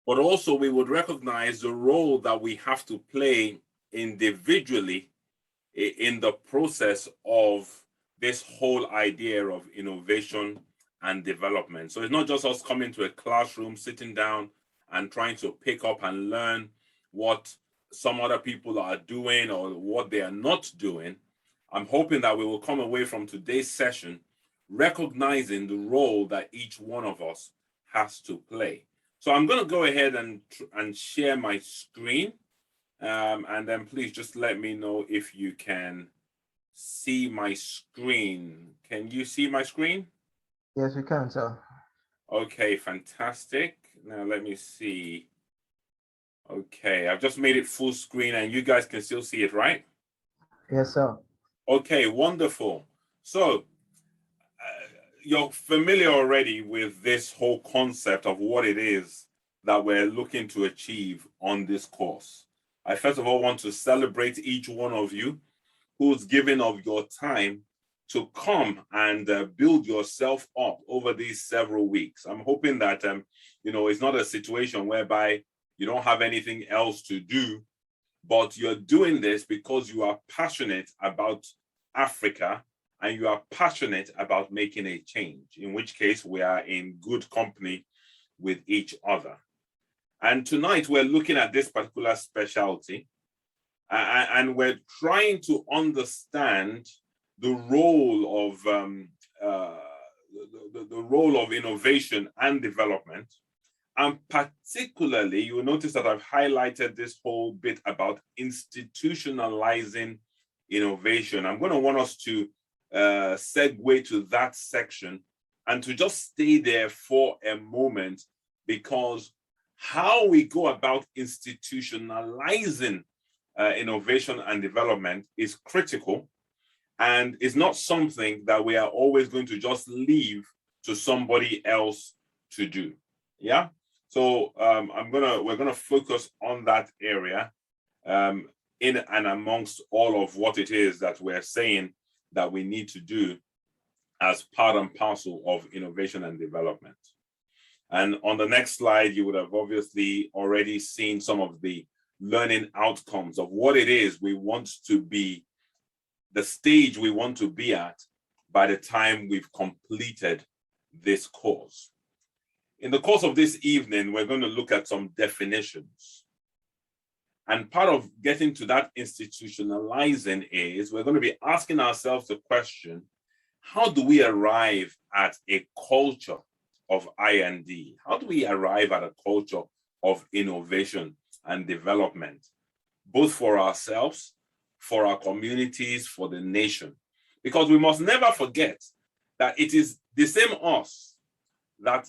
but also we would recognize the role that we have to play individually in the process of this whole idea of innovation and development. So it's not just us coming to a classroom, sitting down and trying to pick up and learn what some other people are doing or what they are not doing. I'm hoping that we will come away from today's session recognizing the role that each one of us has to play. So I'm going to go ahead and share my screen. And then please just let me know if you can see my screen. Can you see my screen? Yes, we can, sir. Okay, fantastic. Now let me see. Okay, I've just made it full screen and you guys can still see it, right? Yes, sir. Okay, wonderful. So you're familiar already with this whole concept of what it is that we're looking to achieve on this course. I first of all want to celebrate each one of you who's given of your time to come and build yourself up over these several weeks. I'm hoping that, it's not a situation whereby you don't have anything else to do, but you're doing this because you are passionate about Africa and you are passionate about making a change, in which case we are in good company with each other. And tonight we're looking at this particular specialty, and we're trying to understand the role of the role of innovation and development. And particularly, you will notice that I've highlighted this whole bit about institutionalizing innovation. I'm going to want us to segue to that section and to just stay there for a moment, because how we go about institutionalizing innovation and development is critical, and is not something that we are always going to just leave to somebody else to do. Yeah. So we're gonna focus on that area in and amongst all of what it is that we're saying that we need to do as part and parcel of innovation and development. And on the next slide, you would have obviously already seen some of the learning outcomes of what it is we want to be, the stage we want to be at by the time we've completed this course. In the course of this evening, we're going to look at some definitions. And part of getting to that institutionalizing is we're going to be asking ourselves the question, how do we arrive at a culture of I&D? How do we arrive at a culture of innovation and development, both for ourselves, for our communities, for the nation? Because we must never forget that it is the same us that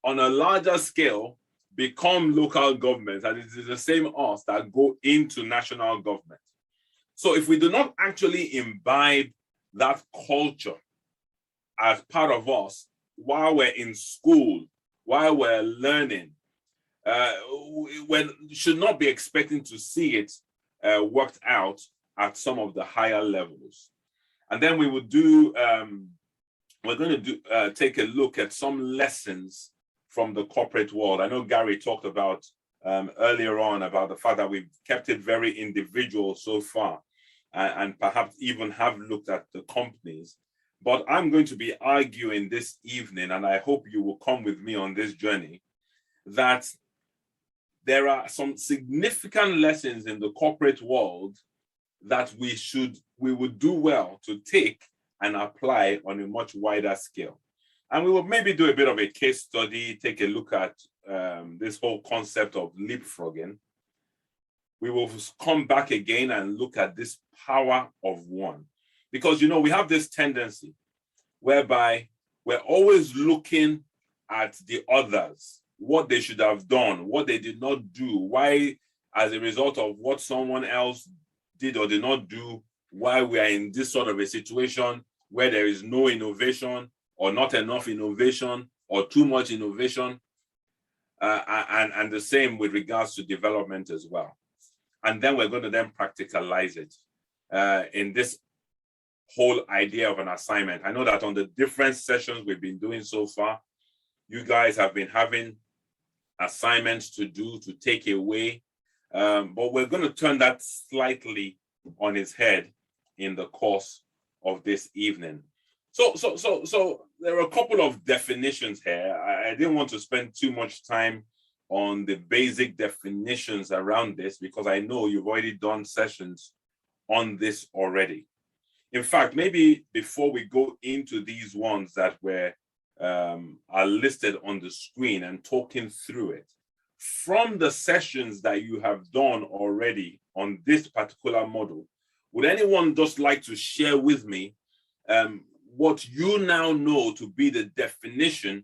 on a larger scale become local governments, and it is the same us that go into national government. So if we do not actually imbibe that culture as part of us while we're in school, while we're learning, we should not be expecting to see it worked out at some of the higher levels. And then we would do, we're going to take a look at some lessons from the corporate world. I know Gary talked about earlier on about the fact that we've kept it very individual so far, and perhaps even have looked at the companies. But I'm going to be arguing this evening, and I hope you will come with me on this journey, that there are some significant lessons in the corporate world that we would do well to take and apply on a much wider scale. And we will maybe do a bit of a case study, take a look at this whole concept of leapfrogging. We will come back again and look at this power of one. Because, we have this tendency whereby we're always looking at the others, what they should have done, what they did not do, why, as a result of what someone else did or did not do, why we are in this sort of a situation where there is no innovation or not enough innovation or too much innovation, and the same with regards to development as well. And then we're going to then practicalize it in this whole idea of an assignment. I know that on the different sessions we've been doing so far, you guys have been having assignments to do, to take away. But we're going to turn that slightly on its head in the course of this evening. So there are a couple of definitions here. I didn't want to spend too much time on the basic definitions around this because I know you've already done sessions on this already. In fact, maybe before we go into these ones that are listed on the screen and talking through it, from the sessions that you have done already on this particular model, would anyone just like to share with me what you now know to be the definition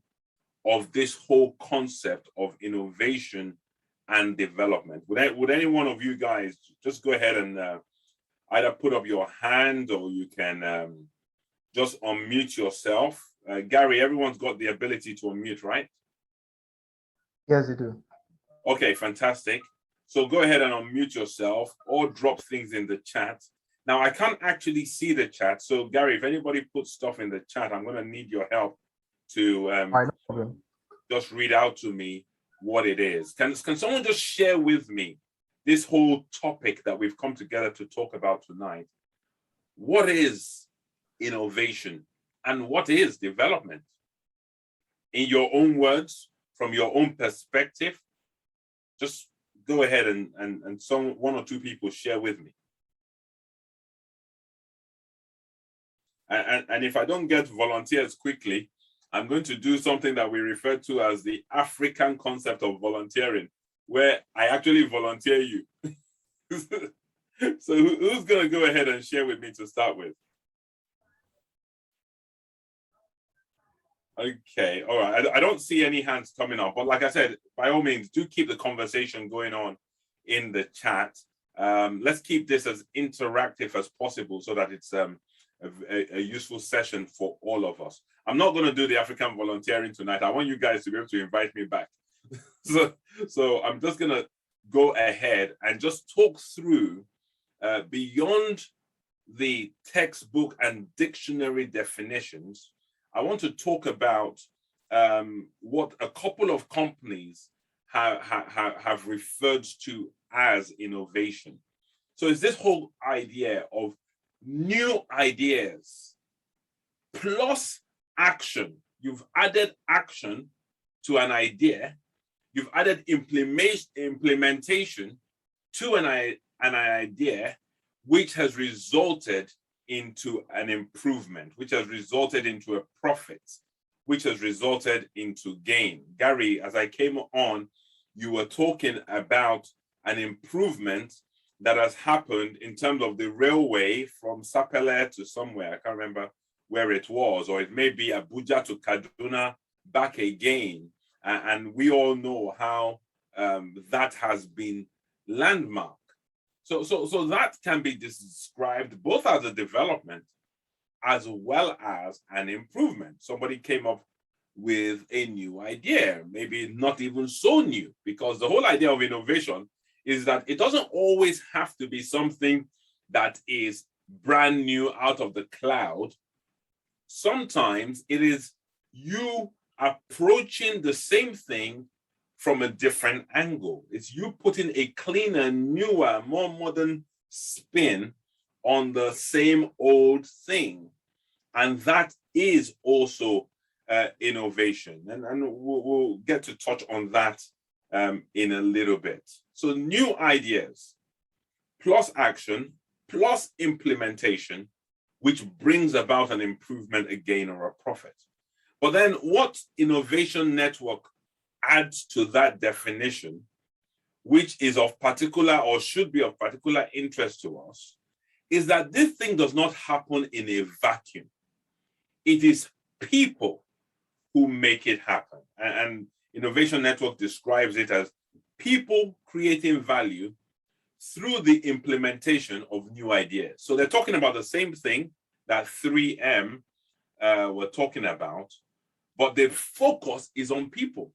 of this whole concept of innovation and development? Would any one of you guys just go ahead and either put up your hand, or you can just unmute yourself? Gary, everyone's got the ability to unmute, right? Yes, you do. Okay, fantastic. So go ahead and unmute yourself or drop things in the chat. Now, I can't actually see the chat. So Gary, if anybody puts stuff in the chat, I'm going to need your help to no problem. Just read out to me what it is. Can someone just share with me this whole topic that we've come together to talk about tonight? What is innovation and what is development? In your own words, from your own perspective, just go ahead and one or two people share with me. And if I don't get volunteers quickly, I'm going to do something that we refer to as the African concept of volunteering, where I actually volunteer you. So who's going to go ahead and share with me to start with? Okay, all right. I don't see any hands coming up, but like I said, by all means, do keep the conversation going on in the chat. Let's keep this as interactive as possible so that it's a useful session for all of us. I'm not going to do the African volunteering tonight. I want you guys to be able to invite me back. So I'm just going to go ahead and just talk through beyond the textbook and dictionary definitions. I want to talk about what a couple of companies have referred to as innovation. So it's this whole idea of new ideas plus action. You've added action to an idea. You've added implementation to an idea, which has resulted into an improvement, which has resulted into a profit, which has resulted into gain. Gary, as I came on, you were talking about an improvement that has happened in terms of the railway from Sapele to somewhere. I can't remember where it was, or it may be Abuja to Kaduna back again. And we all know how that has been landmark. So that can be described both as a development as well as an improvement. Somebody came up with a new idea, maybe not even so new, because the whole idea of innovation is that it doesn't always have to be something that is brand new out of the cloud. Sometimes it is you approaching the same thing from a different angle. It's you putting a cleaner, newer, more modern spin on the same old thing. And that is also innovation. And we'll get to touch on that in a little bit. So new ideas plus action plus implementation, which brings about an improvement, a gain, or a profit. But then what Innovation Network adds to that definition, which is of particular or should be of particular interest to us, is that this thing does not happen in a vacuum. It is people who make it happen. And Innovation Network describes it as people creating value through the implementation of new ideas. So they're talking about the same thing that 3M were talking about, but the focus is on people.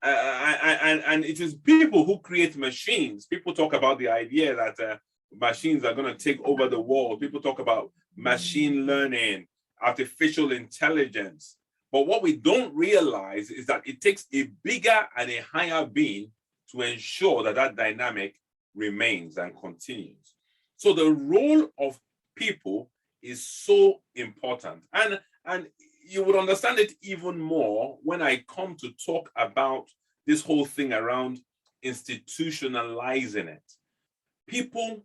And it is people who create machines. People talk about the idea that machines are going to take over the world. People talk about machine learning, artificial intelligence. But what we don't realize is that it takes a bigger and a higher being to ensure that that dynamic remains and continues. So the role of people is so important. And you would understand it even more when I come to talk about this whole thing around institutionalizing it. People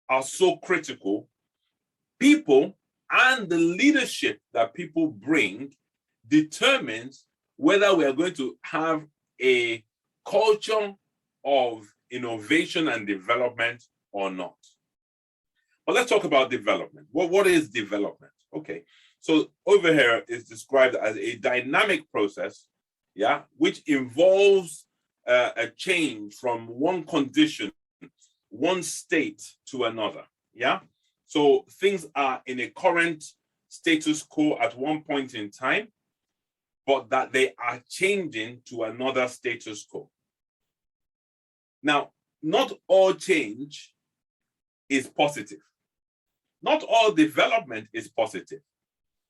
are so critical. People and the leadership that people bring determines whether we are going to have a culture of innovation and development or not. But let's talk about development. What is development? Okay, so over here is described as a dynamic process, yeah, which involves a change from one condition, one state to another, yeah? So things are in a current status quo at one point in time, but that they are changing to another status quo. Now, not all change is positive. Not all development is positive.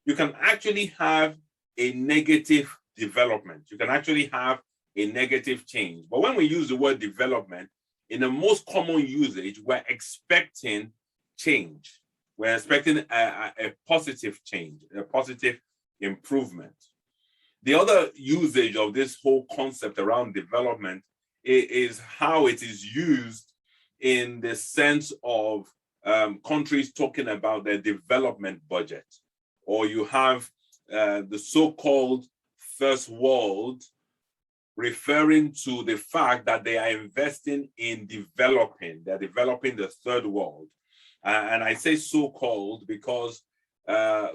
You can actually have a negative development. You can actually have a negative change. But when we use the word development, in the most common usage, we're expecting change. We're expecting a positive change, a positive improvement. The other usage of this whole concept around development is how it is used in the sense of countries talking about their development budget, or you have the so-called first world referring to the fact that they are investing in developing, they're developing the third world. And I say so-called because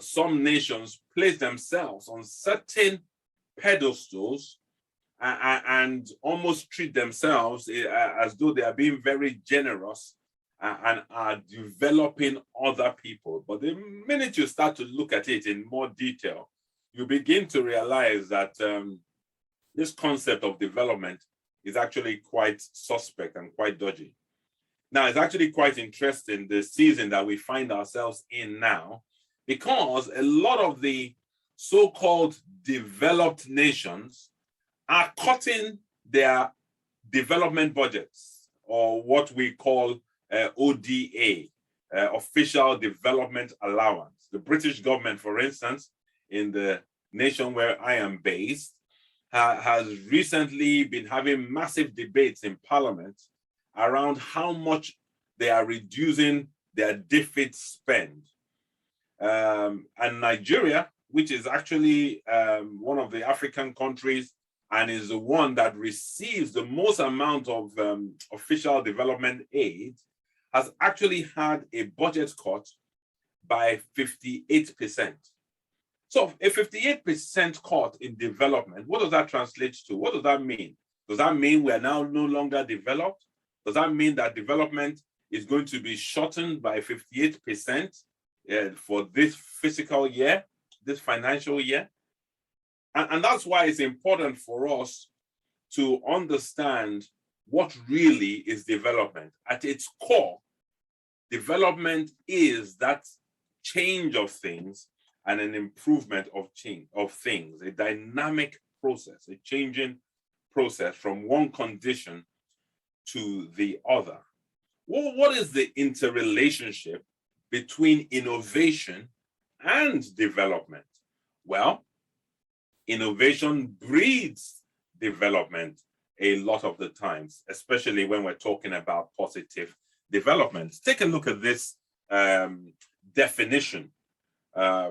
some nations place themselves on certain pedestals and almost treat themselves as though they are being very generous and are developing other people. But the minute you start to look at it in more detail, you begin to realize that this concept of development is actually quite suspect and quite dodgy. Now, it's actually quite interesting, the season that we find ourselves in now, because a lot of the so-called developed nations are cutting their development budgets, or what we call ODA, Official Development Allowance. The British government, for instance, in the nation where I am based, has recently been having massive debates in Parliament around how much they are reducing their DFID spend. And Nigeria, which is actually one of the African countries and is the one that receives the most amount of official development aid, has actually had a budget cut by 58%. So a 58% cut in development, what does that translate to? What does that mean? Does that mean we are now no longer developed? Does that mean that development is going to be shortened by 58% for this fiscal year, this financial year? And that's why it's important for us to understand what really is development. At its core, development is that change of things and an improvement of change of things, a dynamic process, a changing process from one condition to the other. Well, what is the interrelationship between innovation and development? Well, innovation breeds development a lot of the times, especially when we're talking about positive development. Take a look at this definition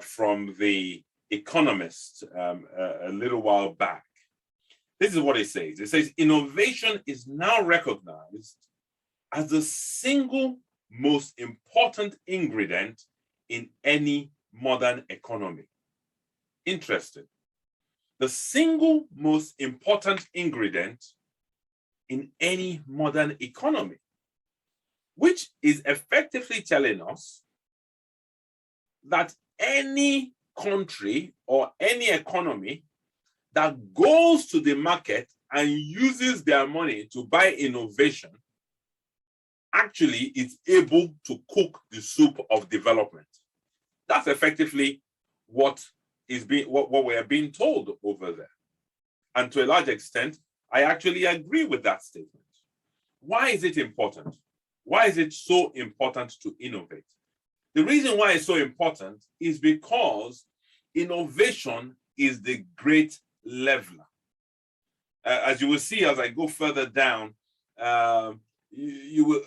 from The Economist a little while back. This is what it says. It says, innovation is now recognized as the single most important ingredient in any modern economy. Interesting. The single most important ingredient in any modern economy, which is effectively telling us that any country or any economy that goes to the market and uses their money to buy innovation actually is able to cook the soup of development. That's effectively what what we are being told over there. And to a large extent, I actually agree with that statement. Why is it important? Why is it so important to innovate? The reason why it's so important is because innovation is the great leveler. As you will see as I go further down, you will.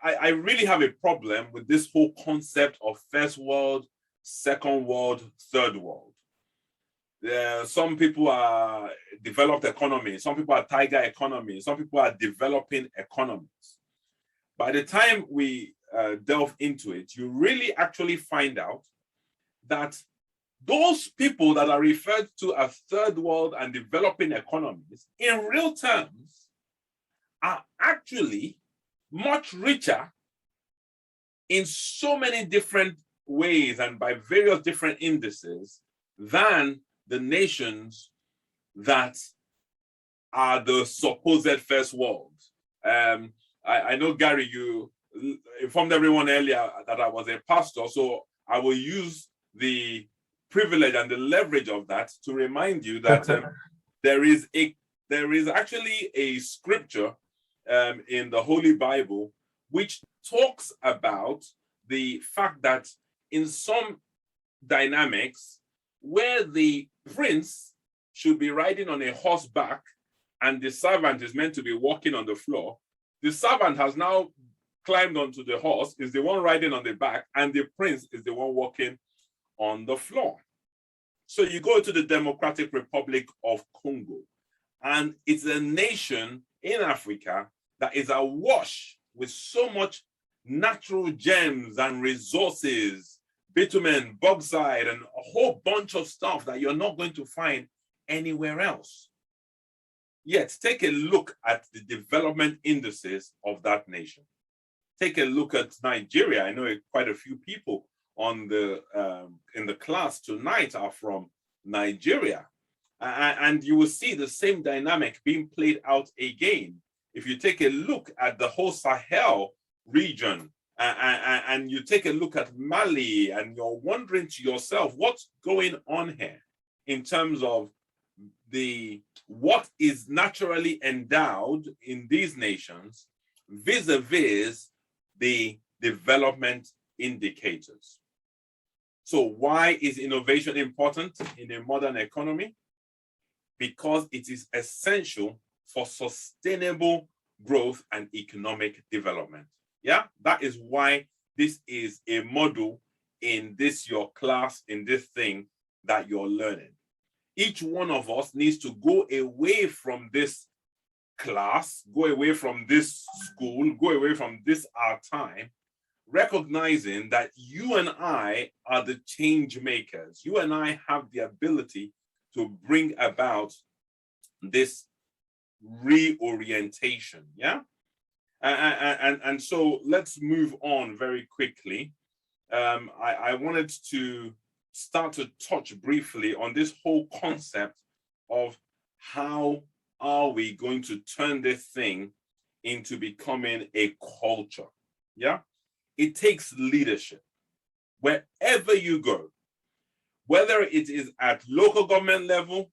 I really have a problem with this whole concept of first world, second world, third world. Some people are developed economies, some people are tiger economies, some people are developing economies. By the time we delve into it, you really actually find out that those people that are referred to as third world and developing economies, in real terms, are actually much richer in so many different ways and by various different indices than the nations that are the supposed first world. I know, Gary, you informed everyone earlier that I was a pastor, so I will use the privilege and the leverage of that to remind you that there is actually a scripture in the Holy Bible which talks about the fact that in some dynamics where the prince should be riding on a horseback and the servant is meant to be walking on the floor, the servant has now climbed onto the horse, is the one riding on the back, and the prince is the one walking on the floor. So you go to the Democratic Republic of Congo, and it's a nation in Africa that is awash with so much natural gems and resources, bitumen, bauxite, and a whole bunch of stuff that you're not going to find anywhere else. Yet, take a look at the development indices of that nation. Take a look at Nigeria. I know quite a few people on the in the class tonight are from Nigeria, and you will see the same dynamic being played out again. If you take a look at the whole Sahel region, and you take a look at Mali, and you're wondering to yourself, what's going on here in terms of what is naturally endowed in these nations vis-a-vis the development indicators. So why is innovation important in a modern economy? Because it is essential for sustainable growth and economic development. Yeah, that is why this is a model in this your class, in this thing that you're learning. Each one of us needs to go away from this class, go away from this school, go away from this our time, recognizing that you and I are the change makers. You and I have the ability to bring about this reorientation, yeah? And so let's move on very quickly. I wanted to start to touch briefly on this whole concept of how are we going to turn this thing into becoming a culture, yeah? It takes leadership. Wherever you go, whether it is at local government level,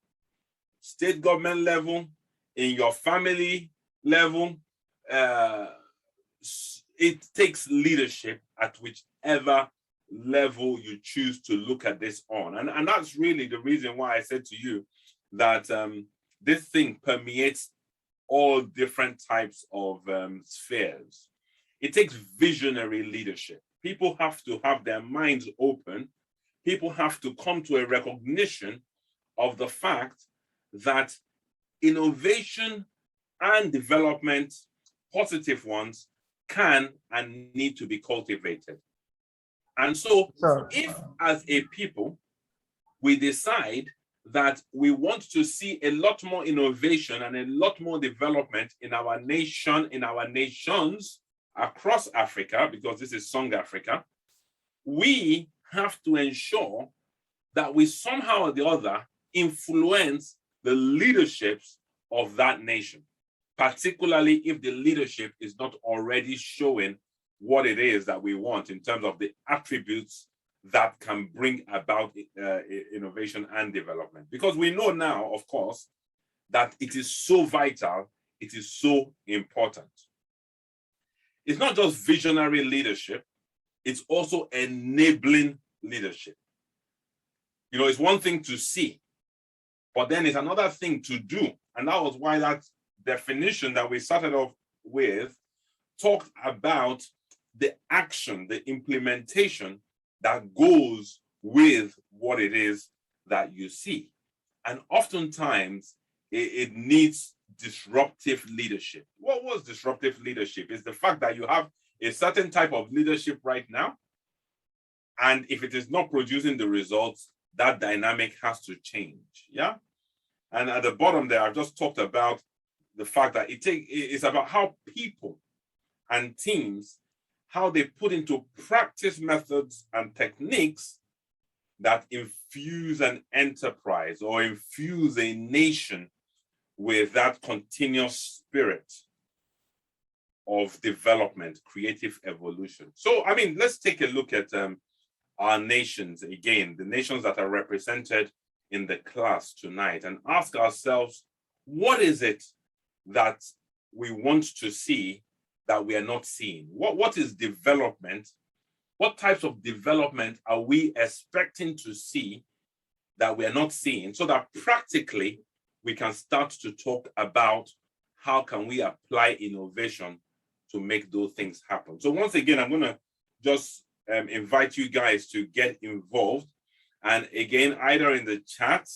state government level, in your family level, it takes leadership at whichever level you choose to look at this on. And that's really the reason why I said to you that this thing permeates all different types of spheres. It takes visionary leadership. People have to have their minds open. People have to come to a recognition of the fact that innovation and development, positive ones, can and need to be cultivated. And so if as a people, we decide that we want to see a lot more innovation and a lot more development in our nation, in our nations across Africa, because this is Song Africa, we have to ensure that we somehow or the other influence the leaderships of that nation, particularly if the leadership is not already showing what it is that we want in terms of the attributes that can bring about innovation and development. Because we know now, of course, that it is so vital, it is so important. It's not just visionary leadership, it's also enabling leadership. You know, it's one thing to see, but then it's another thing to do. And that was why that definition that we started off with talked about the action, the implementation that goes with what it is that you see. And oftentimes it needs disruptive leadership. What was disruptive leadership? It's the fact that you have a certain type of leadership right now, and if it is not producing the results, that dynamic has to change. Yeah. And at the bottom there, I've just talked about the fact that it's about how people and teams, how they put into practice methods and techniques that infuse an enterprise or infuse a nation with that continuous spirit of development, creative evolution. So, I mean, let's take a look at our nations again, the nations that are represented in the class tonight, and ask ourselves, what is it that we want to see that we are not seeing? What is development? What types of development are we expecting to see that we are not seeing, so that practically we can start to talk about how can we apply innovation to make those things happen. So once again, I'm going to just invite you guys to get involved. And again, either in the chat,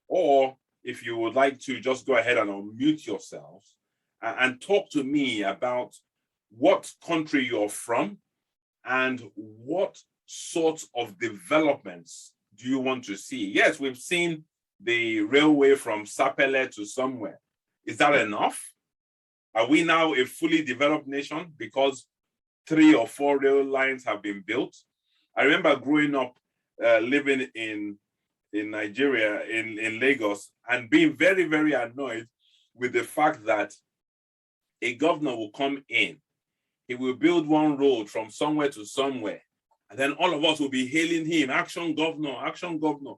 or if you would like to just go ahead and unmute yourselves and talk to me about what country you're from and what sorts of developments do you want to see. Yes, we've seen the railway from Sapele to somewhere. Is that enough? Are we now a fully developed nation because 3 or 4 rail lines have been built? I remember growing up living in Nigeria, in Lagos, and being very, very annoyed with the fact that a governor will come in, he will build one road from somewhere to somewhere, and then all of us will be hailing him, action governor, action governor.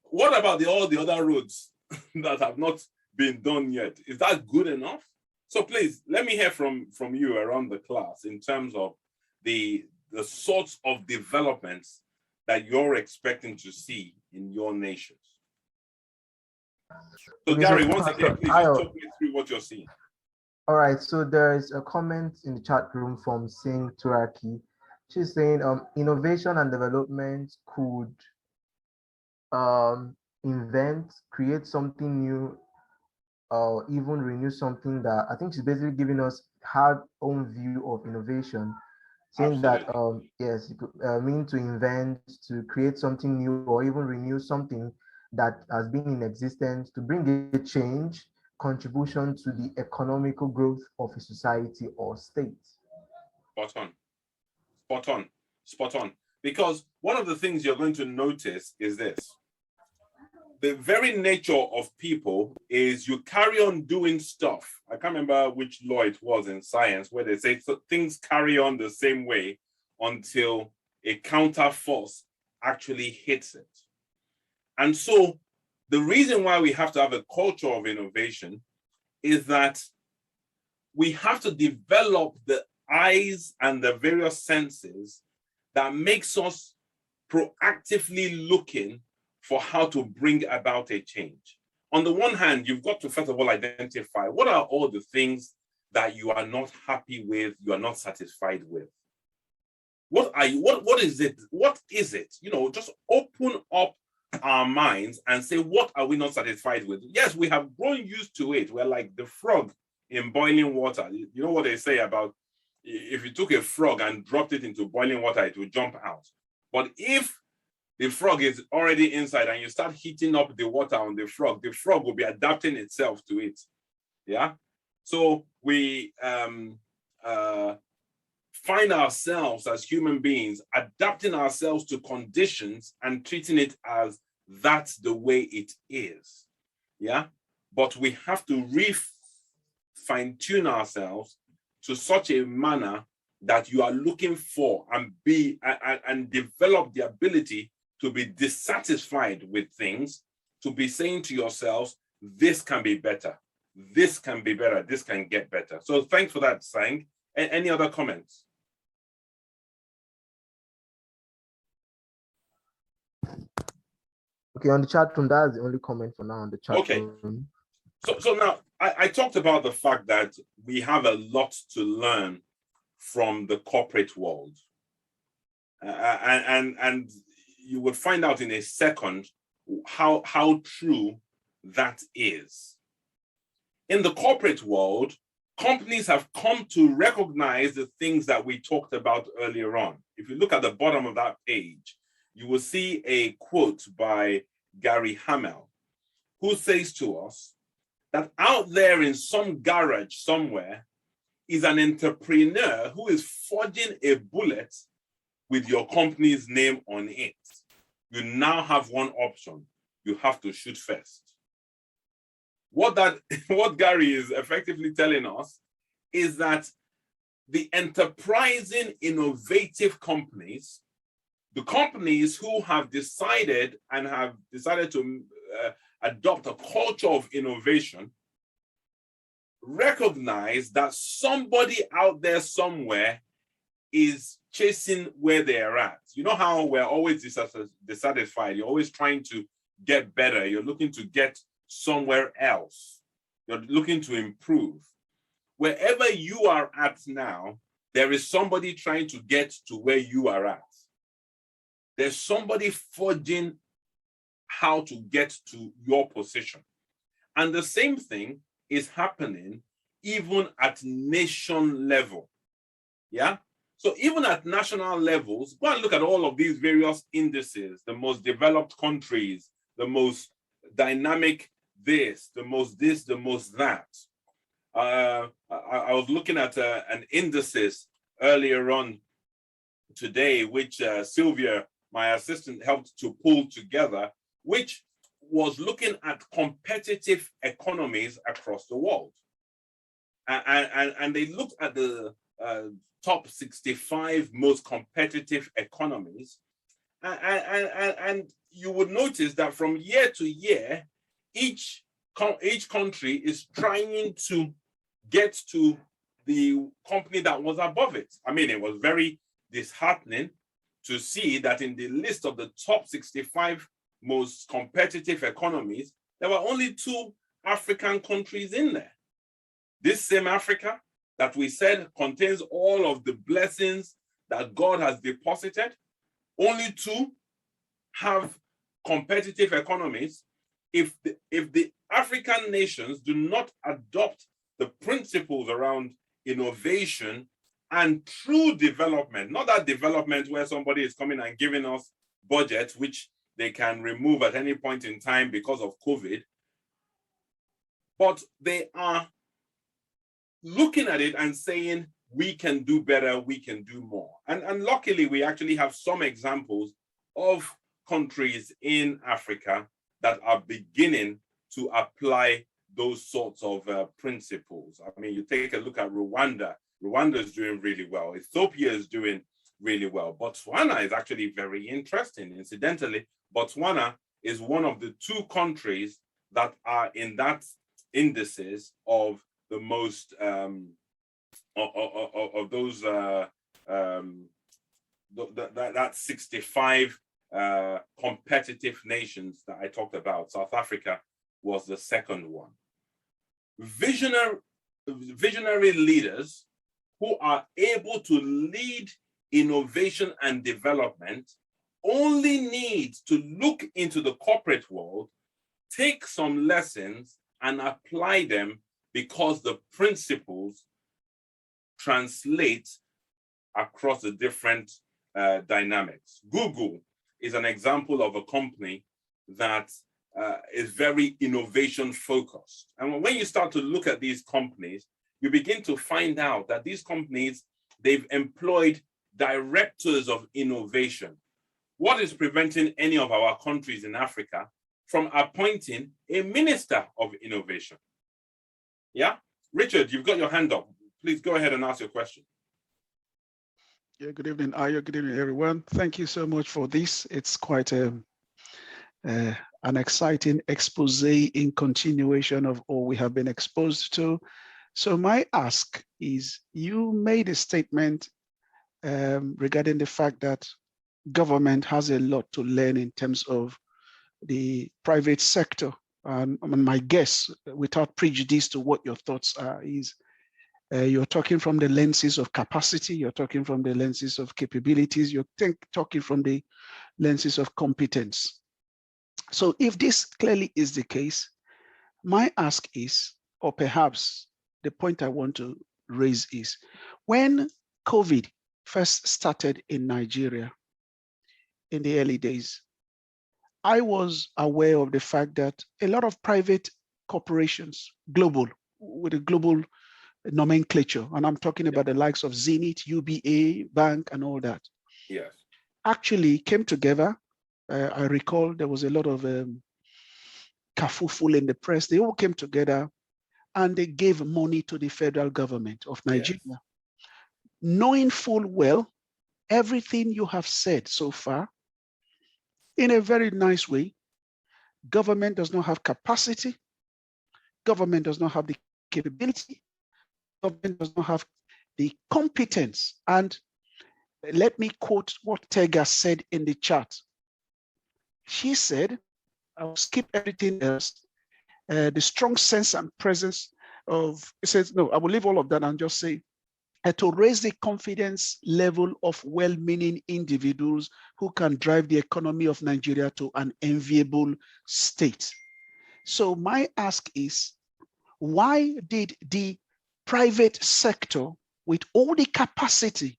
What about all the other roads that have not been done yet? Is that good enough? So please, let me hear from you around the class in terms of the sorts of developments that you're expecting to see in your nations. So Gary, once again, please just talk me through what you're seeing. All right, so there is a comment in the chat room from Singh Turaki. She's saying innovation and development could invent, create something new, or even renew something that, I think she's basically giving us her own view of innovation, saying Absolutely. that yes, it could mean to invent, to create something new, or even renew something that has been in existence, to bring a change, contribution to the economical growth of a society or state. Spot on, spot on, spot on. Because one of the things you're going to notice is this. The very nature of people is you carry on doing stuff. I can't remember which law it was in science where they say things carry on the same way until a counter force actually hits it. And so the reason why we have to have a culture of innovation is that we have to develop the eyes and the various senses that makes us proactively looking for how to bring about a change. On the one hand, you've got to first of all identify what are all the things that you are not happy with, you are not satisfied with. What is it? What is it? You know, just open up our minds and say, what are we not satisfied with? Yes, we have grown used to it. We're like the frog in boiling water. You know what they say about if you took a frog and dropped it into boiling water, it will jump out. But if the frog is already inside and you start heating up the water on the frog will be adapting itself to it. Yeah. So we find ourselves as human beings adapting ourselves to conditions and treating it as that's the way it is. Yeah. But we have to fine-tune ourselves to such a manner that you are looking for and develop the ability to be dissatisfied with things, to be saying to yourselves, this can be better, this can be better, this can get better. So thanks for that, Sang. Any other comments? Okay, on the chat room, that's the only comment for now on the chat room. So now I talked about the fact that we have a lot to learn from the corporate world. And you will find out in a second how true that is. In the corporate world, companies have come to recognize the things that we talked about earlier on. If you look at the bottom of that page, you will see a quote by Gary Hamel, who says to us that out there in some garage somewhere is an entrepreneur who is forging a bullet with your company's name on it. You now have one option. You have to shoot first. What Gary is effectively telling us is that the enterprising, innovative companies, the companies who have decided to adopt a culture of innovation, recognize that somebody out there somewhere is chasing where they're at. You know how we're always dissatisfied. You're always trying to get better. You're looking to get somewhere else. You're looking to improve. Wherever you are at now, there is somebody trying to get to where you are at. There's somebody forging how to get to your position. And the same thing is happening even at nation level. Yeah? So even at national levels, go and look at all of these various indices, the most developed countries, the most dynamic this, the most that. I was looking at an indices earlier on today, which Sylvia, my assistant, helped to pull together, which was looking at competitive economies across the world. And they looked at the top 65 most competitive economies. And you would notice that from year to year, each country is trying to get to the company that was above it. I mean, it was very disheartening to see that in the list of the top 65 most competitive economies, there were only 2 African countries in there. This same Africa that we said contains all of the blessings that God has deposited, only 2 have competitive economies. If the African nations do not adopt the principles around innovation and true development, not that development where somebody is coming and giving us budget, which they can remove at any point in time because of COVID, but they are looking at it and saying, we can do better, we can do more. And luckily, we actually have some examples of countries in Africa that are beginning to apply those sorts of principles. I mean, you take a look at Rwanda. Rwanda is doing really well. Ethiopia is doing really well. Botswana is actually very interesting. Incidentally, Botswana is one of the 2 countries that are in that indices of the most of those that 65 competitive nations that I talked about. South Africa was the second one. Visionary leaders who are able to lead innovation and development only need to look into the corporate world, take some lessons and apply them, because the principles translate across the different dynamics. Google is an example of a company that is very innovation focused. And when you start to look at these companies, you begin to find out that these companies, they've employed directors of innovation. What is preventing any of our countries in Africa from appointing a minister of innovation? Yeah, Richard, you've got your hand up. Please go ahead and ask your question. Yeah, good evening, Ayo. Good evening, everyone. Thank you so much for this. It's quite an exciting expose in continuation of all we have been exposed to. So my ask is, you made a statement regarding the fact that government has a lot to learn in terms of the private sector. And my guess, without prejudice to what your thoughts are, is you're talking from the lenses of capacity, you're talking from the lenses of capabilities, you're talking from the lenses of competence. So if this clearly is the case, my ask is, or perhaps the point I want to raise is, when COVID first started in Nigeria in the early days, I was aware of the fact that a lot of private corporations, global, with a global nomenclature, and I'm talking about the likes of Zenith, UBA, Bank, and all that, Yes. actually came together. I recall there was a lot of kerfuffle in the press. They all came together and they gave money to the federal government of Nigeria, Yes. knowing full well everything you have said so far in a very nice way. Government does not have capacity. Government does not have the capability. Government does not have the competence. And let me quote what Tega said in the chat. She said, I will skip everything else. The strong sense and presence of, it says, no, I will leave all of that and just say, to raise the confidence level of well-meaning individuals who can drive the economy of Nigeria to an enviable state. So my ask is, why did the private sector, with all the capacity,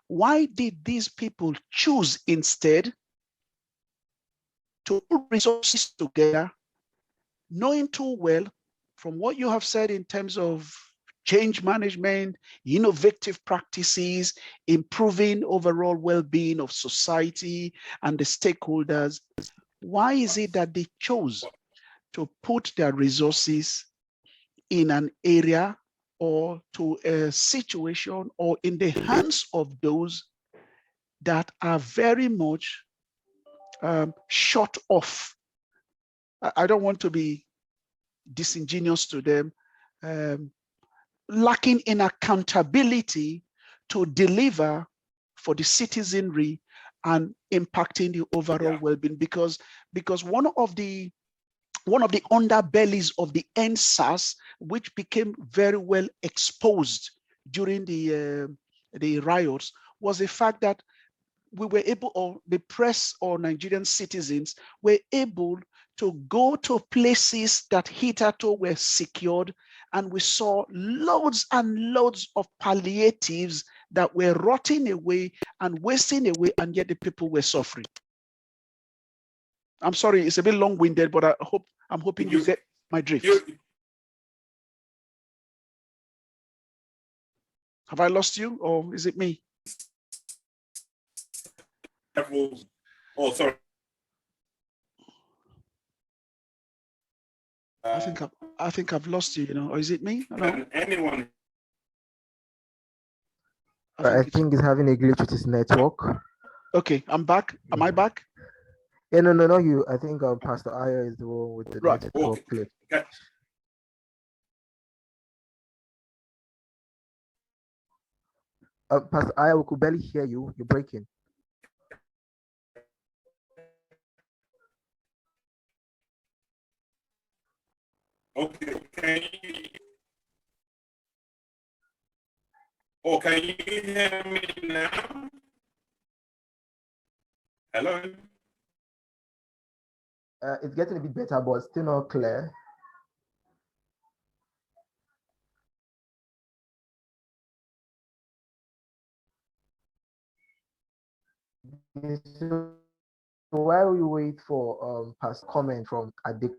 why did these people choose instead to put resources together, knowing too well from what you have said in terms of change management, innovative practices, improving overall well-being of society and the stakeholders, why is it that they chose to put their resources in an area or to a situation or in the hands of those that are very much shut off? I don't want to be disingenuous to them, lacking in accountability to deliver for the citizenry and impacting the overall well-being, because one of the underbellies of the NSAS, which became very well exposed during the riots, was the fact that we were able, or the press or Nigerian citizens were able to go to places that hitherto were secured, and we saw loads and loads of palliatives that were rotting away and wasting away, and yet the people were suffering. I'm sorry, it's a bit long-winded, but I'm hoping you get my drift. Have I lost you, or is it me? Oh, sorry. I think I've lost you, or is it me? No. Anyone? I think he's having a glitch with his network. Okay, I'm back. Am I back? Yeah, no, you. I think Pastor Ayo is the one with the network glitch. Okay. Pastor Ayo, we could barely hear you. You're breaking. Okay, can you hear me now? Hello? It's getting a bit better, but still not clear. So while we wait for past comment from Adik,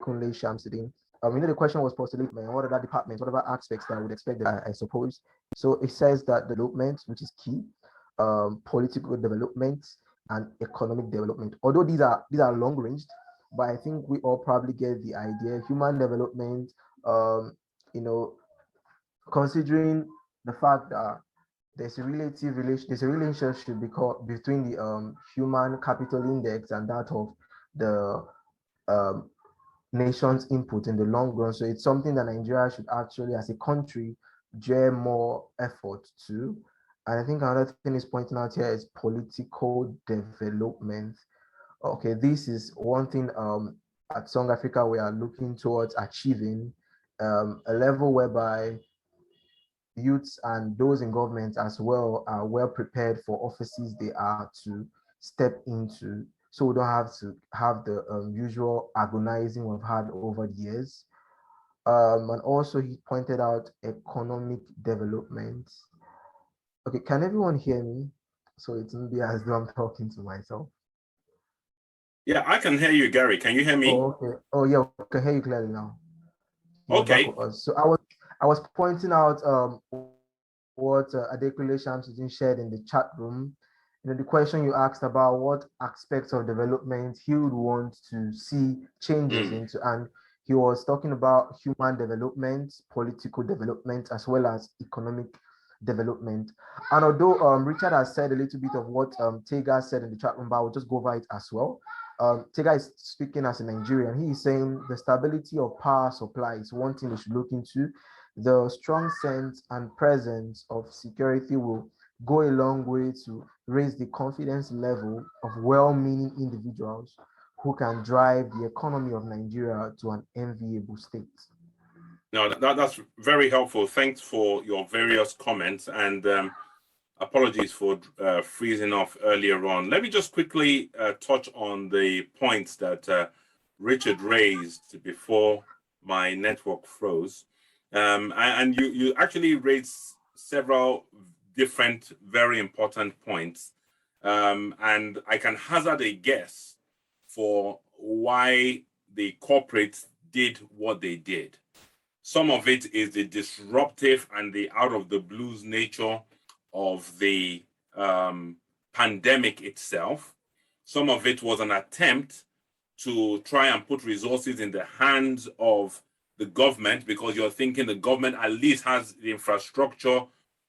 Kunle Shamsuddin. The question was postulated, man, what other departments, what other aspects that I would expect that I suppose. So it says that development, which is key, political development and economic development. Although these are long ranged, but I think we all probably get the idea. Human development, you know, considering the fact that there's a relationship between the human capital index and that of the um, nation's input in the long run. So it's something that Nigeria should actually, as a country, dare more effort to. And I think another thing is pointing out here is political development. Okay, this is one thing at Song Africa we are looking towards achieving, a level whereby youths and those in government as well are well prepared for offices they are to step into. So we don't have to have the usual agonizing we've had over the years. And also he pointed out economic development. Okay, can everyone hear me? So it won't be as though I'm talking to myself. Yeah, I can hear you, Gary. Can you hear me? Oh, okay. Oh, yeah, I can hear you clearly now. You're back Okay. with us. So I was pointing out what Adekunle Shamsuddin shared in the chat room. The question you asked about what aspects of development he would want to see changes into, and he was talking about human development, political development, as well as economic development. And although Richard has said a little bit of what Tega said in the chat room, but I will just go over it as well. Tega is speaking as a Nigerian. He is saying the stability of power supply is one thing we should look into. The strong sense and presence of security will go a long way to raise the confidence level of well-meaning individuals who can drive the economy of Nigeria to an enviable state. No, that's very helpful. Thanks for your various comments, and apologies for freezing off earlier on. Let me just quickly touch on the points that Richard raised before my network froze. And you actually raised several different, very important points. And I can hazard a guess for why the corporates did what they did. Some of it is the disruptive and the out of the blues nature of the pandemic itself. Some of it was an attempt to try and put resources in the hands of the government, because you're thinking the government at least has the infrastructure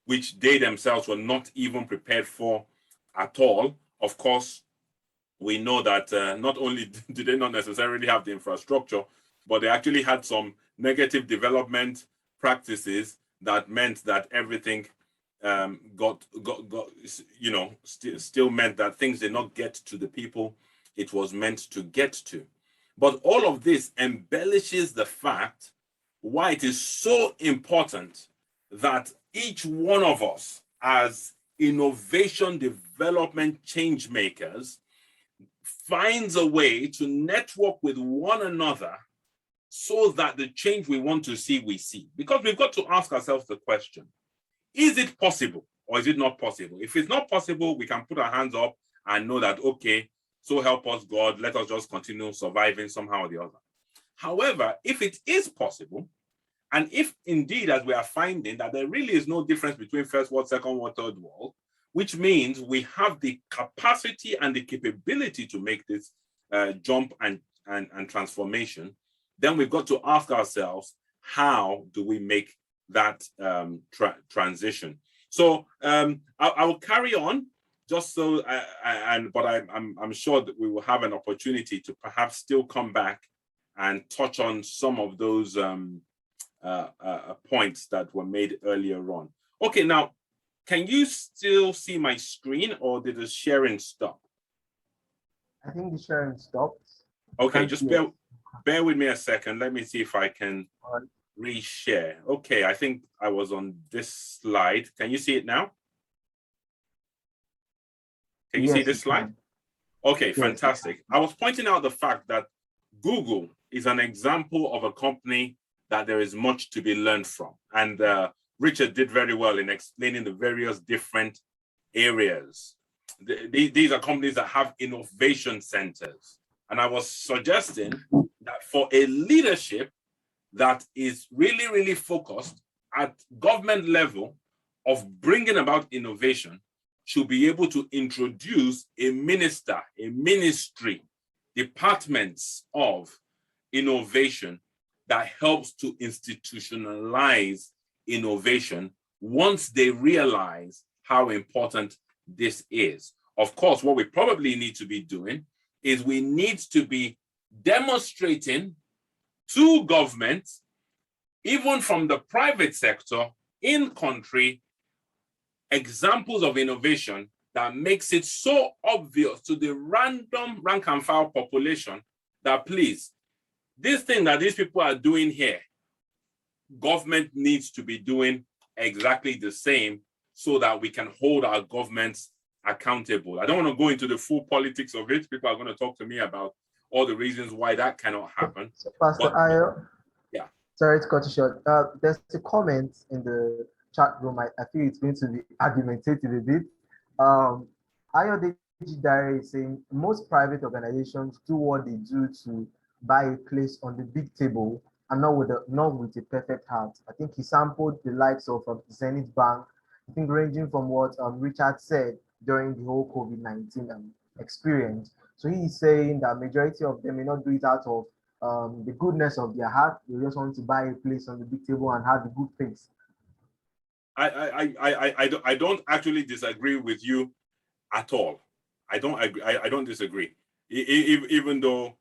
which they themselves were not even prepared for at all. Of course, we know that not only did they not necessarily have the infrastructure, but they actually had some negative development practices that meant that everything still meant that things did not get to the people it was meant to get to. But all of this embellishes the fact why it is so important that each one of us, as innovation development change makers, finds a way to network with one another so that the change we want to see, we see. Because we've got to ask ourselves the question, is it possible or is it not possible? If it's not possible, we can put our hands up and know that, okay, so help us God, let us just continue surviving somehow or the other. However, if it is possible, and if indeed, as we are finding, that there really is no difference between first world, second world, third world, which means we have the capacity and the capability to make this jump and transformation, then we've got to ask ourselves, how do we make that transition? So I will carry on, just so, but I'm sure that we will have an opportunity to perhaps still come back and touch on some of those points that were made earlier on. Okay, now, can you still see my screen, or did the sharing stop? I think the sharing stopped. Okay, just bear with me a second. Let me see if I can reshare. Okay, I think I was on this slide. Can you see it now? Can you see this slide? Okay, yes, fantastic. I was pointing out the fact that Google is an example of a company that there is much to be learned from. And Richard did very well in explaining the various different areas. These are companies that have innovation centers. And I was suggesting that for a leadership that is really, really focused at government level of bringing about innovation, should be able to introduce a minister, a ministry, departments of innovation that helps to institutionalize innovation once they realize how important this is. Of course, what we probably need to be doing is we need to be demonstrating to governments, even from the private sector in country, examples of innovation that makes it so obvious to the random rank and file population that, please, this thing that these people are doing here, government needs to be doing exactly the same so that we can hold our governments accountable. I don't want to go into the full politics of it. People are going to talk to me about all the reasons why that cannot happen. So, Pastor Ayo, yeah. Sorry to cut you short. There's a comment in the chat room. I feel it's going to be argumentative a bit. Ayo Adedoyin is saying most private organizations do what they do to buy a place on the big table and not with a perfect heart. I think he sampled the likes of Zenith Bank. I think ranging from what Richard said during the whole COVID-19 experience. So he's saying that majority of them may not do it out of the goodness of their heart. They just want to buy a place on the big table and have a good face. I don't actually disagree with you at all. I don't disagree. Even though,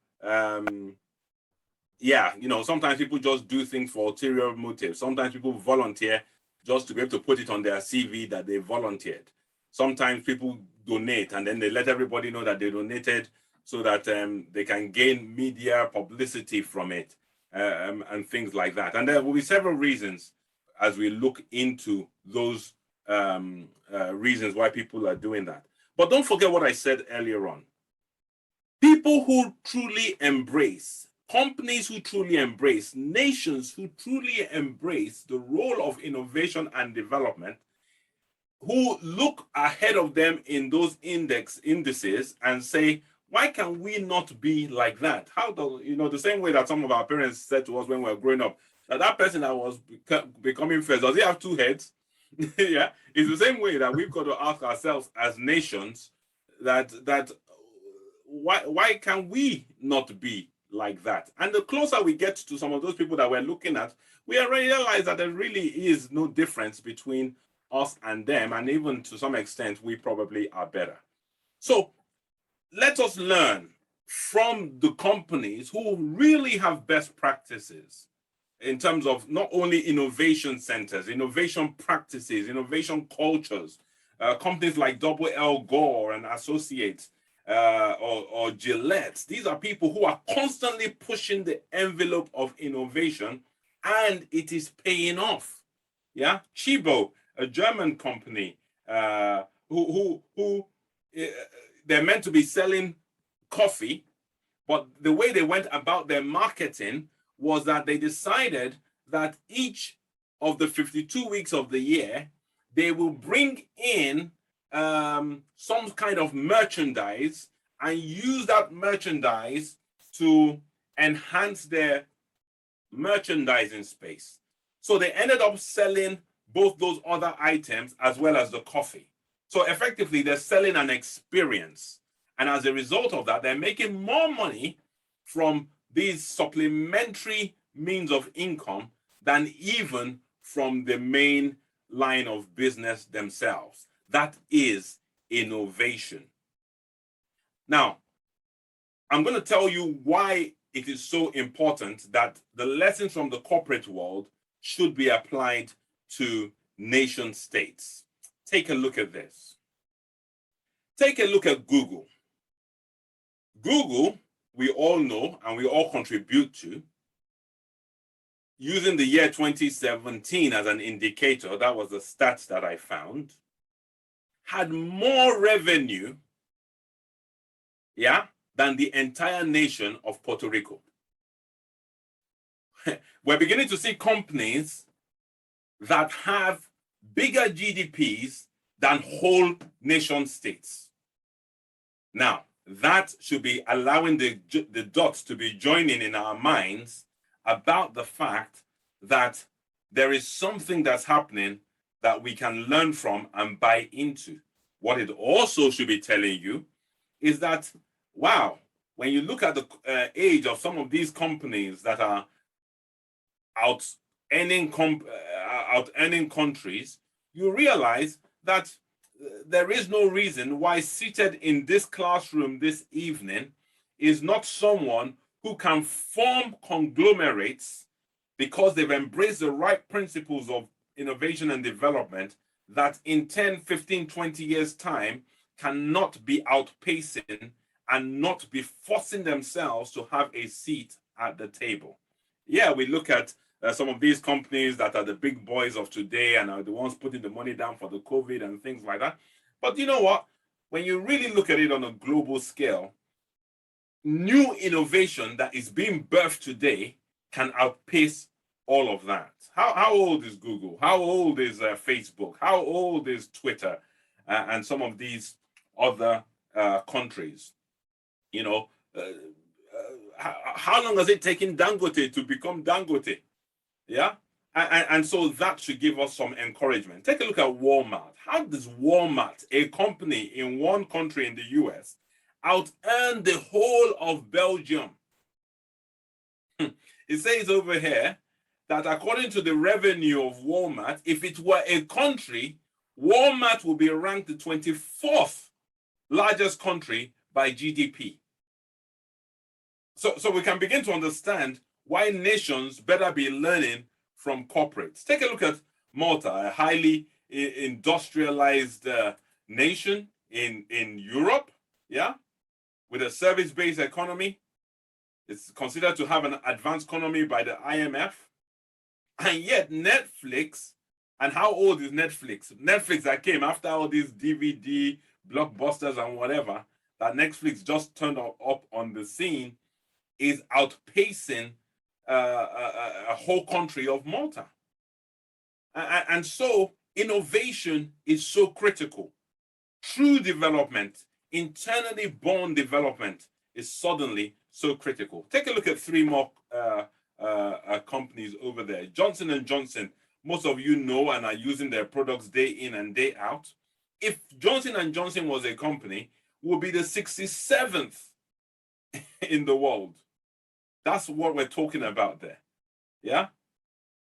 yeah, you know, sometimes people just do things for ulterior motives. Sometimes people volunteer just to be able to put it on their CV that they volunteered. Sometimes people donate and then they let everybody know that they donated so that they can gain media publicity from it and things like that. And there will be several reasons as we look into those reasons why people are doing that. But don't forget what I said earlier on. People who truly embrace, companies who truly embrace, nations who truly embrace the role of innovation and development, who look ahead of them in those indices and say, why can we not be like that? How do, you know, the same way that some of our parents said to us when we were growing up, that person that was becoming first, does he have two heads? Yeah, it's the same way that we've got to ask ourselves as nations that why can we not be like that? And the closer we get to some of those people that we're looking at, we realize that there really is no difference between us and them, and even to some extent, we probably are better. So let us learn from the companies who really have best practices in terms of not only innovation centers, innovation practices, innovation cultures, companies like Double L Gore and Associates or Gillette. These are people who are constantly pushing the envelope of innovation, and it is paying off. Yeah, Chibo, a German company who they're meant to be selling coffee, but the way they went about their marketing was that they decided that each of the 52 weeks of the year, they will bring in some kind of merchandise and use that merchandise to enhance their merchandising space. So they ended up selling both those other items as well as the coffee. So effectively, they're selling an experience. And as a result of that, they're making more money from these supplementary means of income than even from the main line of business themselves. That is innovation. Now, I'm going to tell you why it is so important that the lessons from the corporate world should be applied to nation states. Take a look at this. Take a look at Google. Google, we all know and we all contribute to, using the year 2017 as an indicator, that was the stats that I found, had more revenue, yeah, than the entire nation of Puerto Rico. We're beginning to see companies that have bigger GDPs than whole nation states. Now, that should be allowing the dots to be joining in our minds about the fact that there is something that's happening that we can learn from and buy into. What it also should be telling you is that, wow, when you look at the age of some of these companies that are out earning countries, you realize that there is no reason why seated in this classroom this evening is not someone who can form conglomerates because they've embraced the right principles of innovation and development that in 10, 15, 20 years time cannot be outpacing and not be forcing themselves to have a seat at the table. Yeah, we look at some of these companies that are the big boys of today and are the ones putting the money down for the COVID and things like that. But you know what? When you really look at it on a global scale, new innovation that is being birthed today can outpace all of that. How old is Google? How old is Facebook? How old is Twitter and some of these other countries? You know, how long has it taken Dangote to become Dangote? Yeah. And so that should give us some encouragement. Take a look at Walmart. How does Walmart, a company in one country in the US, out earn the whole of Belgium? It says over here that according to the revenue of Walmart, if it were a country, Walmart would be ranked the 24th largest country by GDP. So we can begin to understand why nations better be learning from corporates. Take a look at Malta, a highly industrialized nation in Europe, yeah, with a service-based economy. It's considered to have an advanced economy by the IMF. And yet Netflix, and how old is Netflix? Netflix that came after all these DVD, blockbusters and whatever, that Netflix just turned up on the scene, is outpacing a whole country of Malta. And so innovation is so critical. True development, internally born development, is suddenly so critical. Take a look at three more companies over there. Johnson & Johnson, most of you know and are using their products day in and day out. If Johnson & Johnson was a company, would be the 67th in the world. That's what we're talking about there. Yeah.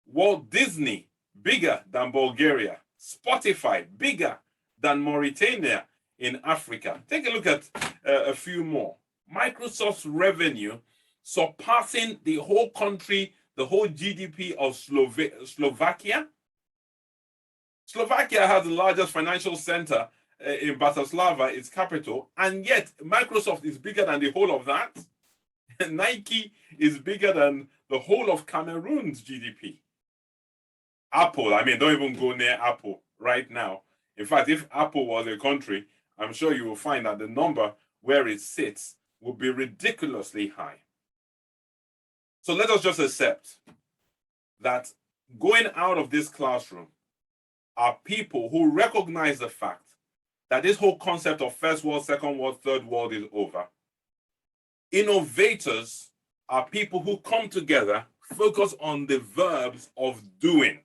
Walt Disney, bigger than Bulgaria. Spotify, bigger than Mauritania in Africa. Take a look at a few more. Microsoft's revenue surpassing the whole country, the whole GDP of Slovakia. Slovakia has the largest financial center in Bratislava, its capital, and yet Microsoft is bigger than the whole of that. Nike is bigger than the whole of Cameroon's GDP. Apple, I mean, don't even go near Apple right now. In fact, if Apple was a country, I'm sure you will find that the number where it sits will be ridiculously high. So let us just accept that going out of this classroom are people who recognize the fact that this whole concept of first world, second world, third world is over. Innovators are people who come together, focus on the verbs of doing.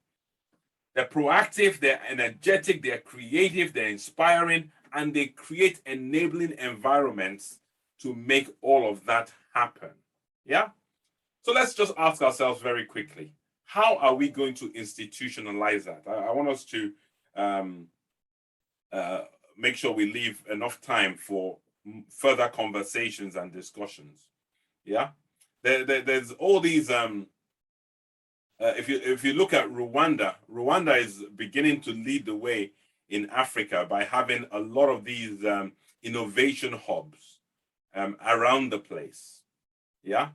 They're proactive, they're energetic, they're creative, they're inspiring, and they create enabling environments to make all of that happen. Yeah? So let's just ask ourselves very quickly, how are we going to institutionalize that? I want us to make sure we leave enough time for further conversations and discussions. Yeah? There's all these if you look at Rwanda is beginning to lead the way in Africa by having a lot of these innovation hubs around the place. Yeah,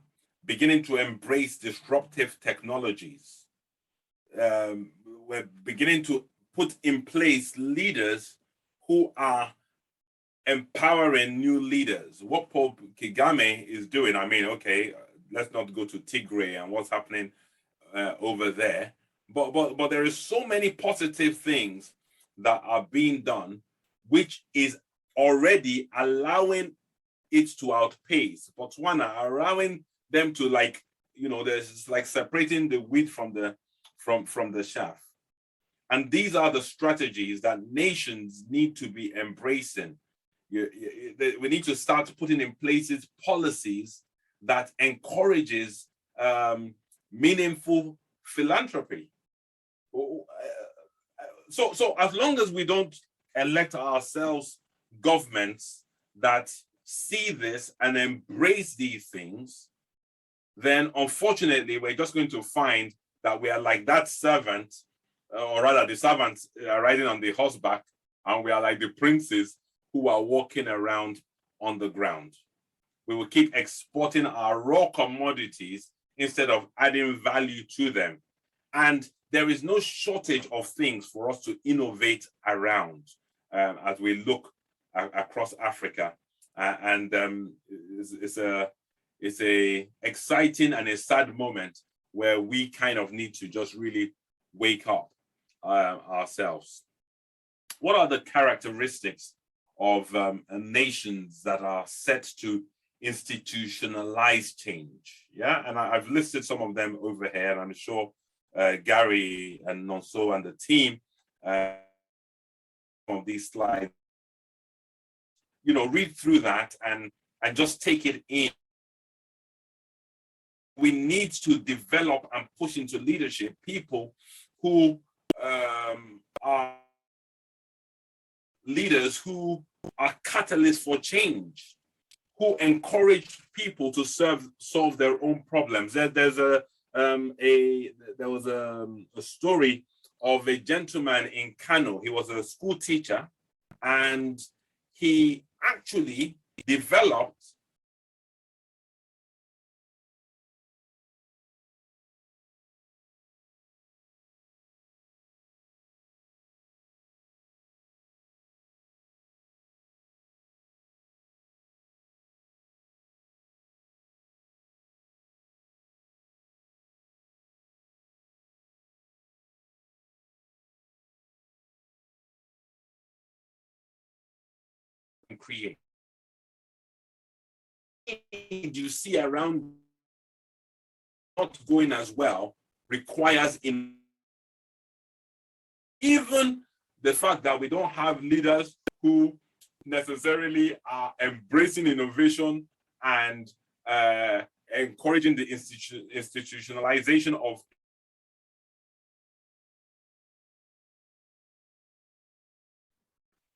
beginning to embrace disruptive technologies. We're beginning to put in place leaders who are empowering new leaders. What Paul Kagame is doing, I mean, okay, let's not go to Tigray and what's happening over there, but there is so many positive things that are being done, which is already allowing it to outpace Botswana, allowing them to, like, you know, there's like separating the wheat from the chaff. And these are the strategies that nations need to be embracing. We need to start putting in places policies that encourages meaningful philanthropy. So as long as we don't elect ourselves governments that see this and embrace these things, then unfortunately we're just going to find that we are like that servant, or rather the servants riding on the horseback, and we are like the princes who are walking around on the ground. We will keep exporting our raw commodities instead of adding value to them. And there is no shortage of things for us to innovate around as we look across Africa. It's a exciting and a sad moment where we kind of need to just really wake up ourselves. What are the characteristics of nations that are set to institutionalize change? Yeah, and I've listed some of them over here, and I'm sure Gary and Nonso and the team of these slides, read through that and just take it in. We need to develop and push into leadership people who are leaders who are catalysts for change, who encourage people to solve their own problems. There was a story of a gentleman in Kano. He was a school teacher, and he actually developed and create. You see around not going as well requires even the fact that we don't have leaders who necessarily are embracing innovation and encouraging the institutionalization of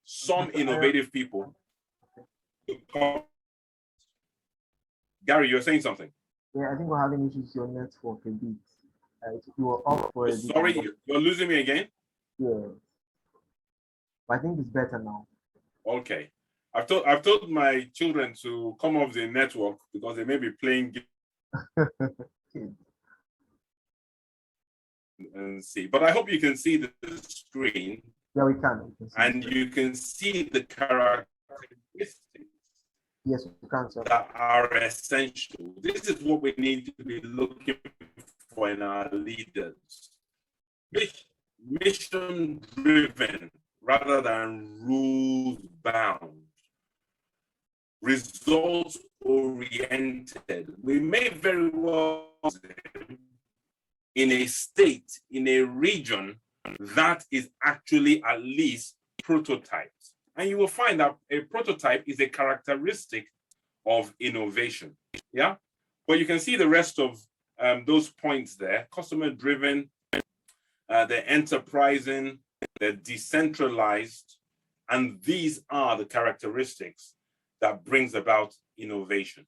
some innovative people. Gary, you're saying something. Yeah, I think we're having issues with your network a bit. You were off for a bit. Sorry, you're losing me again? Yeah. But I think it's better now. Okay. I've told my children to come off the network because they may be playing games. And see. But I hope you can see the screen. Yeah, we can. And you can see the characteristics. Yes, we can, sir. That are essential. This is what we need to be looking for in our leaders. Mission driven rather than rules bound. Results oriented. We may very well in a state, in a region that is actually at least prototyped. And you will find that a prototype is a characteristic of innovation. Yeah. But you can see the rest of those points there: customer driven, they're enterprising, they're decentralized, and these are the characteristics that brings about innovation.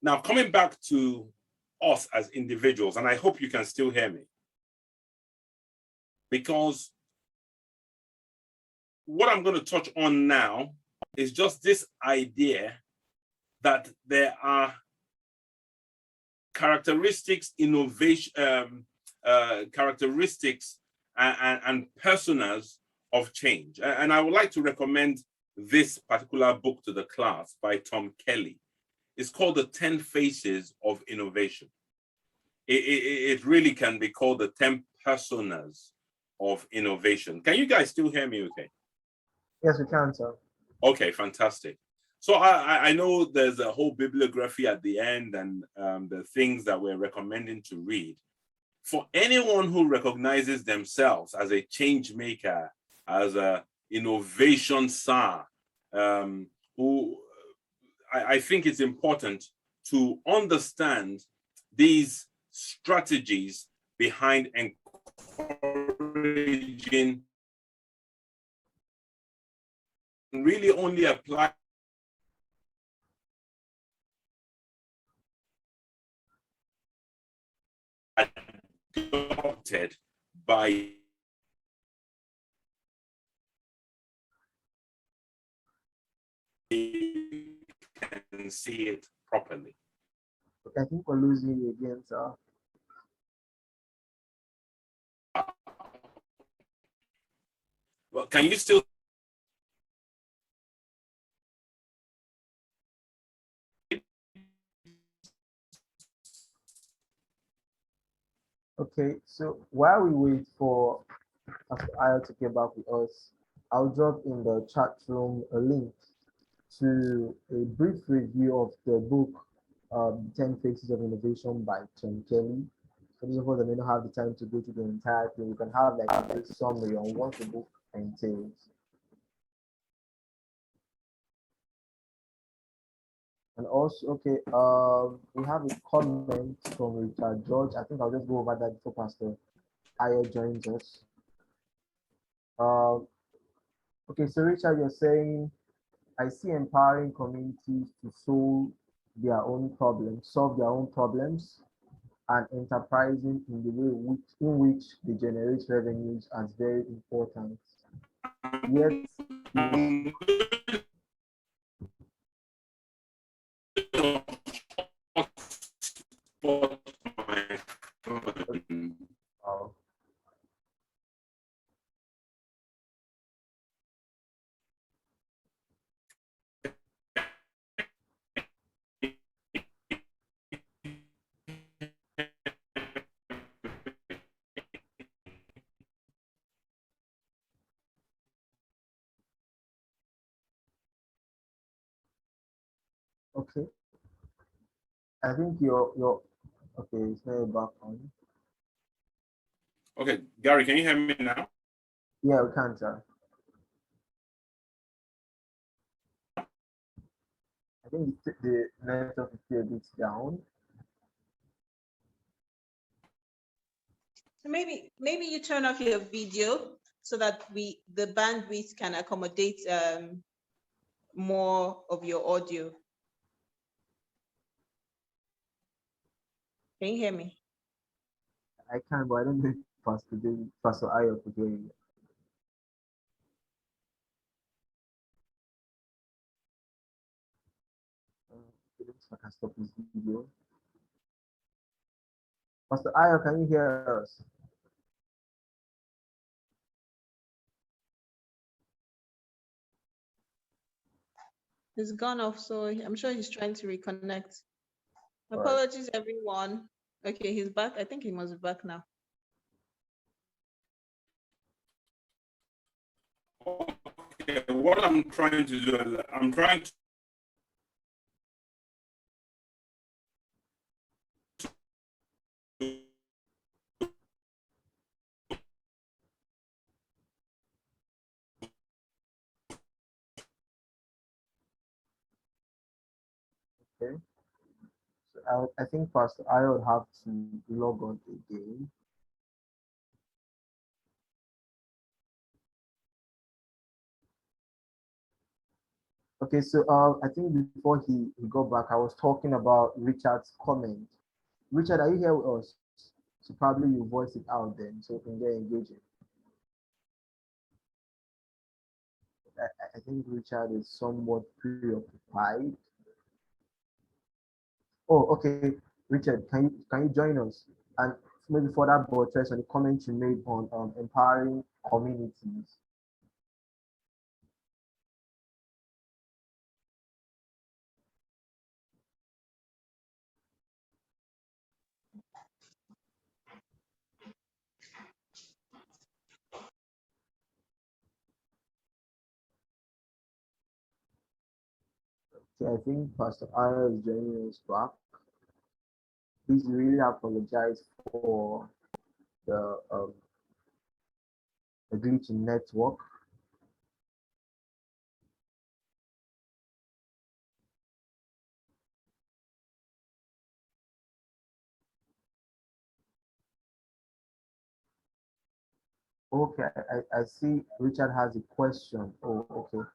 Now, coming back to us as individuals, and I hope you can still hear me, because what I'm going to touch on now is just this idea that there are characteristics, characteristics and personas of change. And I would like to recommend this particular book to the class by Tom Kelly. It's called The 10 Faces of Innovation. It really can be called the 10 personas of innovation. Can you guys still hear me okay? Yes, we can, sir. Okay, fantastic. So I know there's a whole bibliography at the end and the things that we're recommending to read. for anyone who recognizes themselves as a change maker, as a innovation star, who I think it's important to understand these strategies behind encouraging, really only apply adopted by can see it properly. I think we're losing you again, sir. Well, can you still? Okay, so while we wait for Pastor Ayo to get back with us, I'll drop in the chat room a link to a brief review of the book, 10 Faces of Innovation by Tom Kelly. For those of us that may not have the time to go to the entire thing, we can have like a brief summary on what the book entails. And also, okay, we have a comment from Richard George. I think I'll just go over that before Pastor Ayo joins us. Okay, so Richard, you're saying, I see empowering communities to solve their own problems, and enterprising in the way in which they generate revenues as very important. Yet, uh, okay, I think you're okay. It's not back on. Okay, Gary, can you hear me now? Yeah, we can, sir. I think the network is still a bit down. So maybe you turn off your video so that the bandwidth can accommodate more of your audio. Can you hear me? I can, but I don't know if Pastor Ayo could hear you. It looks like I stopped this video. Pastor Ayo, can you hear us? He's gone off, so I'm sure he's trying to reconnect. All right. Apologies, everyone. Okay, he's back. I think he must be back now. Okay, what I'm trying to do is I'm trying to Okay. So I think Pastor Ayo would have to log on again. Okay, so I think before he got back, I was talking about Richard's comment. Richard, are you here with us? So probably you voice it out then, so we can get engaging. I think Richard is somewhat preoccupied. Oh, okay, Richard, can you join us and maybe further buttress on the comment you made on empowering communities? Okay, I think Pastor Ira is joining us back. Please really apologize for the a glitch in network. Okay, I see Richard has a question. Oh, okay.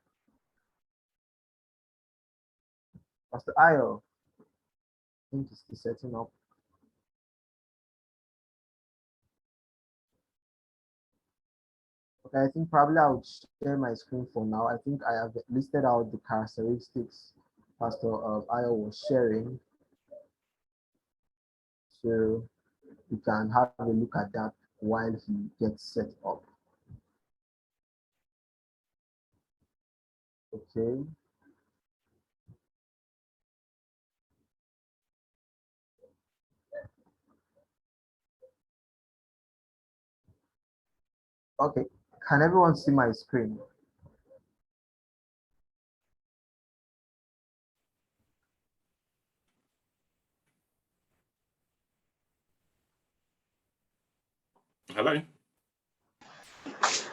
Pastor Ayo, I think it's setting up. Okay, I think probably I would share my screen for now. I think I have listed out the characteristics Pastor Ayo was sharing. So you can have a look at that while he gets set up. Okay. Okay. Can everyone see my screen? Hello.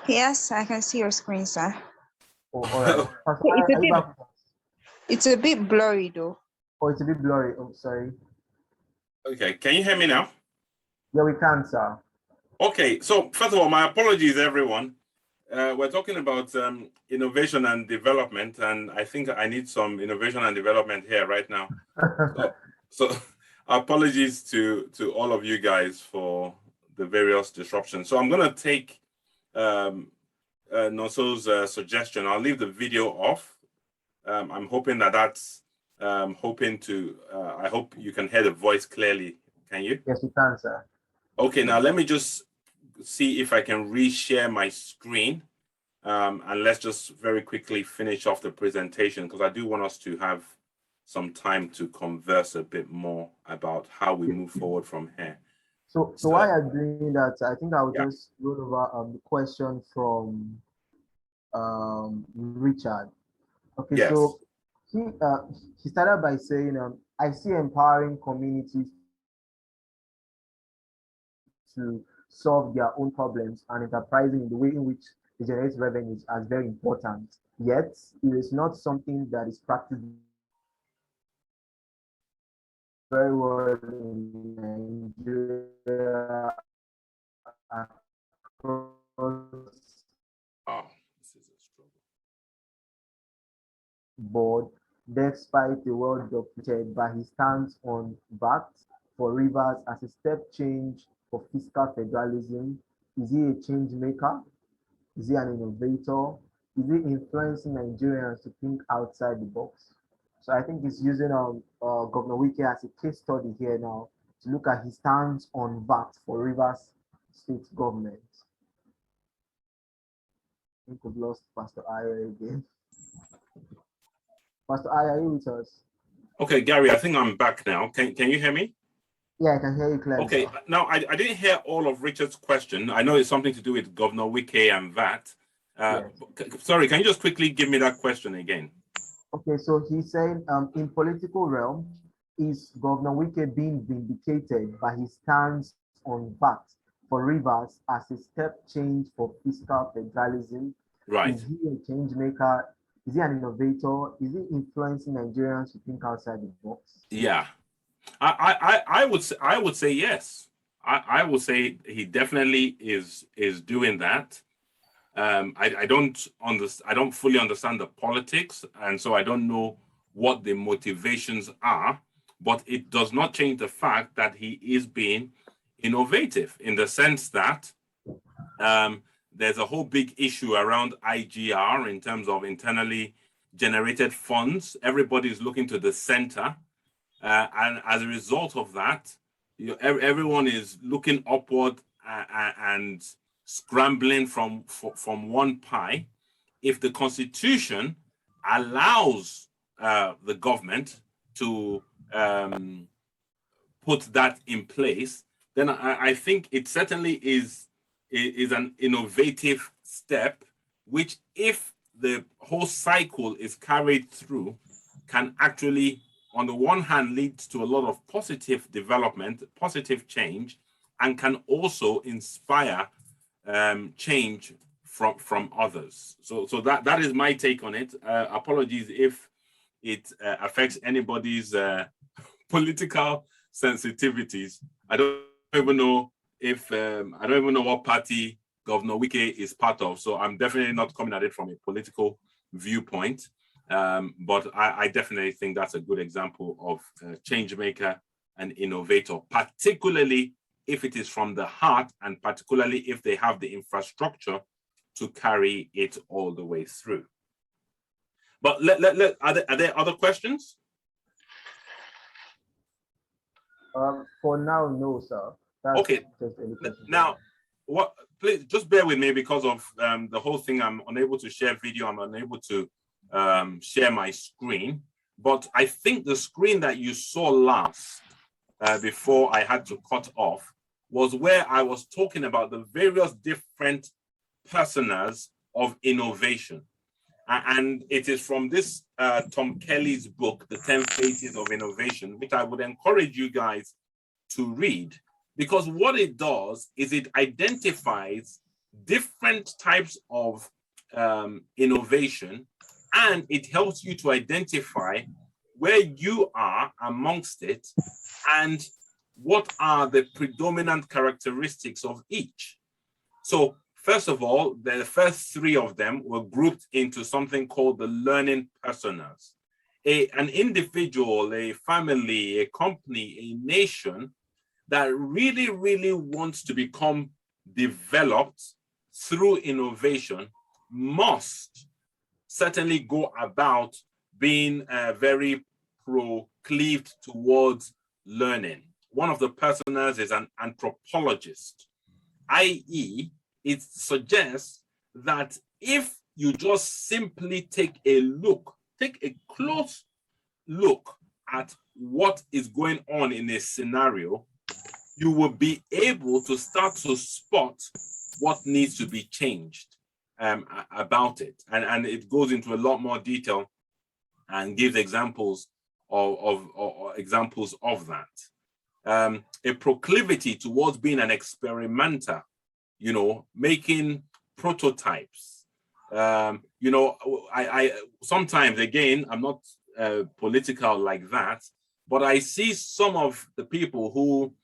Yes, I can see your screen, sir. Oh, all right. Pastor It's Ayo, a are you bit, back with us? it's a bit blurry though. Oh, it's a bit blurry. Oh, sorry. Okay, can you hear me now? Yeah, we can, sir. Okay, so first of all, my apologies, everyone. We're talking about innovation and development, and I think I need some innovation and development here right now. So apologies to all of you guys for the various disruptions. So I'm going to take Noso's suggestion. I'll leave the video off. I'm hoping that's hoping to. I hope you can hear the voice clearly. Can you? Yes, we can, sir. Okay, now let me just see if I can reshare my screen. And let's just very quickly finish off the presentation because I do want us to have some time to converse a bit more about how we move forward from here. So while you're doing that, I think I will just roll over the question from Richard. Okay, Yes. so he started by saying, I see empowering communities to solve their own problems and enterprising in the way in which they generate revenues as very important. Yet, it is not something that is practiced very well in Nigeria across Oh, this is a struggle. board, despite the well documented by his stance on VAT for rivers as a step change for fiscal federalism. Is he a change maker? Is he an innovator? Is he influencing Nigerians to think outside the box? So I think he's using Governor Wike as a case study here now to look at his stance on VAT for Rivers State government. I think we've lost Pastor Ayo again. Pastor Ayo, are you with us? Okay, Gary, I think I'm back now. Can you hear me? Yeah, I can hear you clearly. Okay, sir. now I didn't hear all of Richard's question. I know it's something to do with Governor Wike and VAT. Yes. Sorry, can you just quickly give me that question again? Okay, so he said, in political realm, is Governor Wike being vindicated by his stance on VAT for rivers as a step change for fiscal federalism? Right. Is he a change maker? Is he an innovator? Is he influencing Nigerians to think outside the box? Yeah. I would say yes. I would say he definitely is doing that. I don't fully understand the politics, and so I don't know what the motivations are, but it does not change the fact that he is being innovative in the sense that there's a whole big issue around IGR in terms of internally generated funds. Everybody's looking to the center. And as a result of that, everyone is looking upward and scrambling from one pie. If the Constitution allows the government to put that in place, then I think it certainly is an innovative step, which, if the whole cycle is carried through, can actually, on the one hand, lead to a lot of positive development, positive change, and can also inspire change from others. So that is my take on it. Apologies if it affects anybody's political sensitivities. I don't even know if I don't even know what party Governor Wike is part of. So I'm definitely not coming at it from a political viewpoint. But I definitely think that's a good example of a change maker and innovator, particularly if it is from the heart, and particularly if they have the infrastructure to carry it all the way through. But are there other questions? For now, no, sir. That's okay. Now, please just bear with me because of the whole thing. I'm unable to share video. I'm unable to share my screen. But I think the screen that you saw last, before I had to cut off, was where I was talking about the various different personas of innovation. And it is from this Tom Kelly's book, The 10 Phases of Innovation, which I would encourage you guys to read, because what it does is it identifies different types of innovation, and it helps you to identify where you are amongst it and what are the predominant characteristics of each. So first of all, the first three of them were grouped into something called the learning personas. An individual, a family, a company, a nation that really, really wants to become developed through innovation must certainly go about being very proclived towards learning. One of the personas is an anthropologist, i.e., it suggests that if you just simply take a close look at what is going on in a scenario, you will be able to start to spot what needs to be changed about it. And it goes into a lot more detail and gives examples of examples of that. A proclivity towards being an experimenter, you know, making prototypes. You know, I sometimes, again, I'm not political like that, but I see some of the people who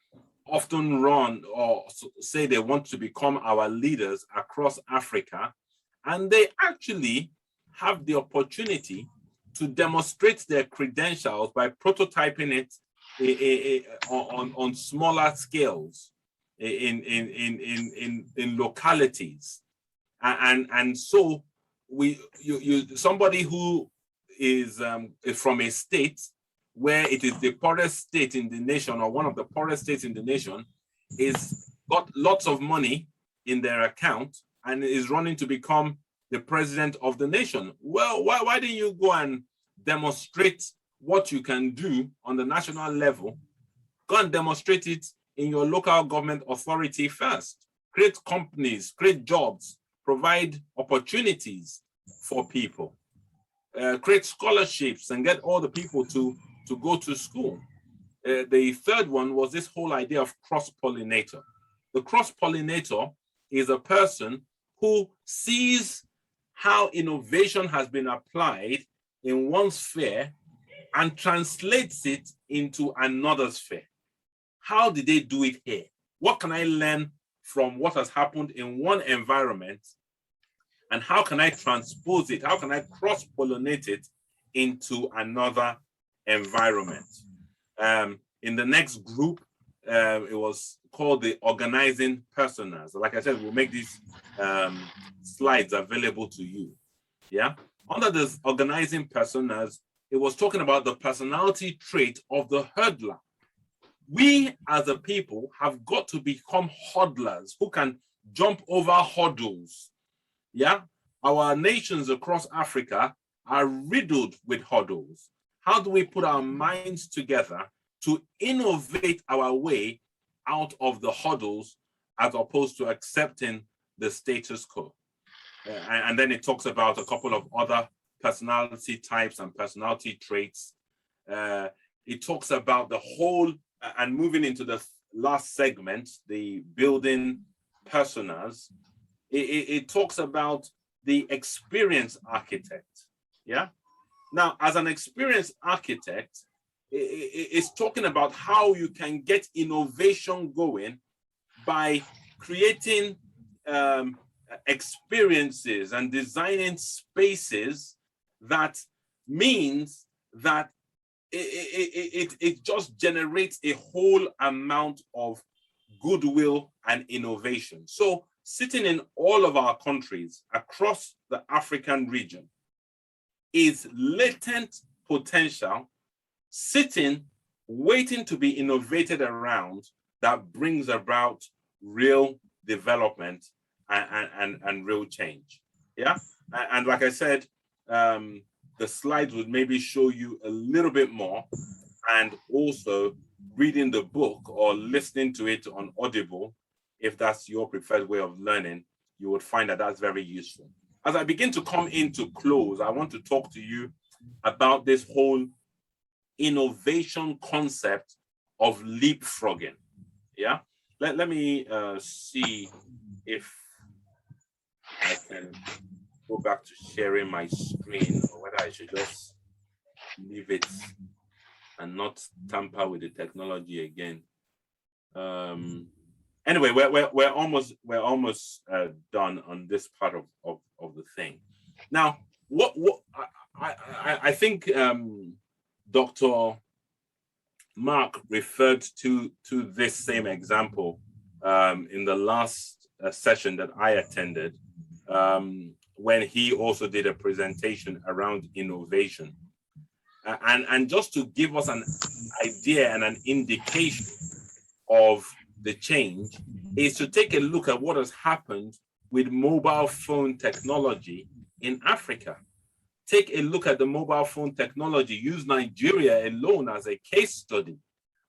often run or say they want to become our leaders across Africa, and they actually have the opportunity to demonstrate their credentials by prototyping it on smaller scales in localities, and so somebody who is from a state where it is the poorest state in the nation, or one of the poorest states in the nation, is got lots of money in their account and is running to become the president of the nation. Well, why didn't you go and demonstrate what you can do on the national level? Go and demonstrate it in your local government authority first. Create companies, create jobs, provide opportunities for people, create scholarships and get all the people to go to school. The third one was this whole idea of cross-pollinator. The cross-pollinator is a person who sees how innovation has been applied in one sphere and translates it into another sphere. How did they do it here? What can I learn from what has happened in one environment, and how can I transpose it? How can I cross-pollinate it into another environment? In the next group, it was called the organizing personas. Like I said, we'll make these slides available to you. Yeah. Under this organizing personas, it was talking about the personality trait of the hurdler. We as a people have got to become hodlers who can jump over hurdles. Yeah. Our nations across Africa are riddled with hurdles. How do we put our minds together to innovate our way out of the hurdles as opposed to accepting the status quo? And then it talks about a couple of other personality types and personality traits. It talks about the whole, and moving into the last segment, the building personas, it talks about the experienced architect. Yeah. Now, as an experienced architect, it's talking about how you can get innovation going by creating experiences and designing spaces that means that it just generates a whole amount of goodwill and innovation. So sitting in all of our countries across the African region is latent potential sitting, waiting to be innovated around that brings about real development and real change. Yeah. And like I said, the slides would maybe show you a little bit more, and also reading the book or listening to it on Audible, if that's your preferred way of learning, you would find that that's very useful. As I begin to come into close, I want to talk to you about this whole innovation concept of leapfrogging. Yeah. Let me see if I can go back to sharing my screen, or whether I should just leave it and not tamper with the technology again. Anyway, we're almost done on this part of the thing. Now, what I think Dr. Mark referred to this same example in the last session that I attended, when he also did a presentation around innovation. And just to give us an idea and an indication of the change is to take a look at what has happened with mobile phone technology in Africa. Take a look at the mobile phone technology. Use Nigeria alone as a case study.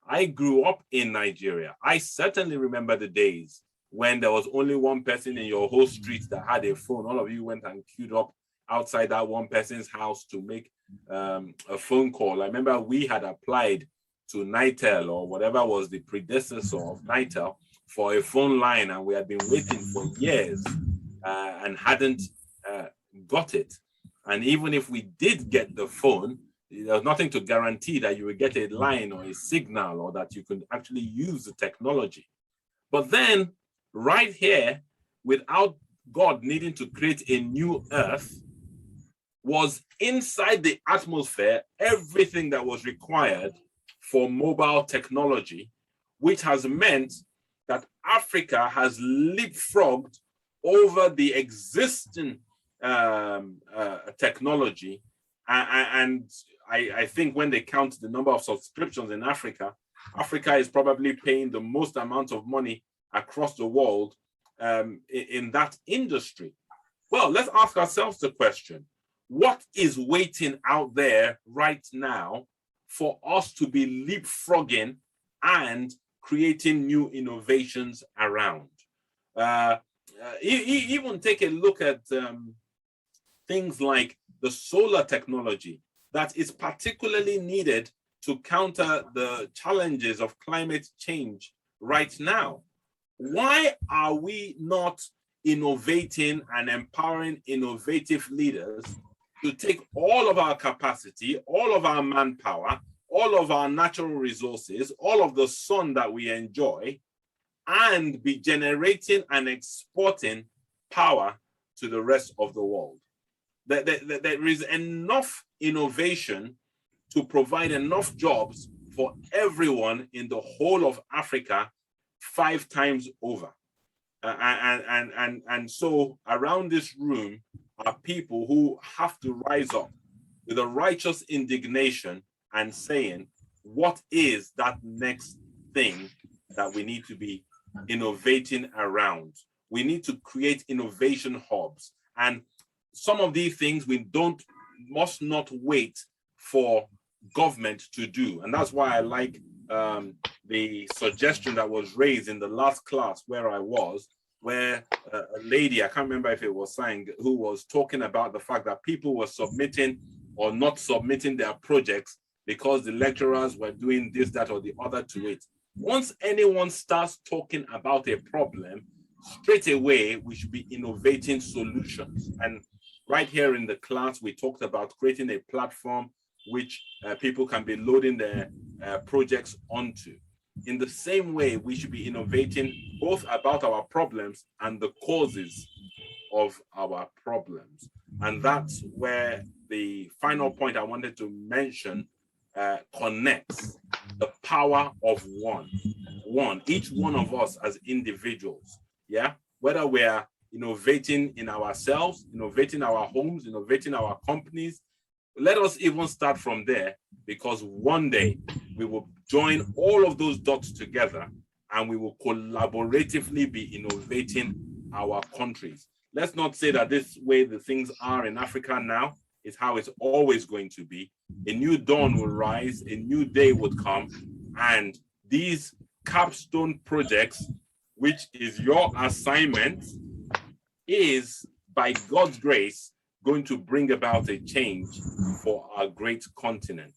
I grew up in Nigeria. I certainly remember the days when there was only one person in your whole street that had a phone. All of you went and queued up outside that one person's house to make a phone call. I remember we had applied to Nitel, or whatever was the predecessor of Nitel, for a phone line, and we had been waiting for years and hadn't got it. And even if we did get the phone, there was nothing to guarantee that you would get a line or a signal, or that you could actually use the technology. But then right here, without God needing to create a new earth, was inside the atmosphere everything that was required for mobile technology, which has meant that Africa has leapfrogged over the existing technology. And I think when they count the number of subscriptions in Africa, Africa is probably paying the most amount of money across the world in that industry. Well, let's ask ourselves the question, what is waiting out there right now for us to be leapfrogging and creating new innovations around? Even take a look at things like the solar technology that is particularly needed to counter the challenges of climate change right now. Why are we not innovating and empowering innovative leaders to take all of our capacity, all of our manpower, all of our natural resources, all of the sun that we enjoy, and be generating and exporting power to the rest of the world? There is enough innovation to provide enough jobs for everyone in the whole of Africa 5 times over. And so around this room are people who have to rise up with a righteous indignation and saying, what is that next thing that we need to be innovating around? We need to create innovation hubs. And some of these things we must not wait for government to do. And that's why I like the suggestion that was raised in the last class where I was, where a lady, I can't remember if it was Sang, who was talking about the fact that people were submitting or not submitting their projects because the lecturers were doing this, that, or the other to it. Once anyone starts talking about a problem, straight away, we should be innovating solutions. And right here in the class, we talked about creating a platform which people can be loading their projects onto. In the same way, we should be innovating both about our problems and the causes of our problems. And that's where the final point I wanted to mention connects the power of one, each one of us as individuals, yeah, whether we're innovating in ourselves, innovating our homes, innovating our companies. Let us even start from there, because one day we will join all of those dots together and we will collaboratively be innovating our countries. Let's not say that this way the things are in Africa now is how it's always going to be. A new dawn will rise, a new day would come, and these capstone projects, which is your assignment, is by God's grace going to bring about a change for our great continent.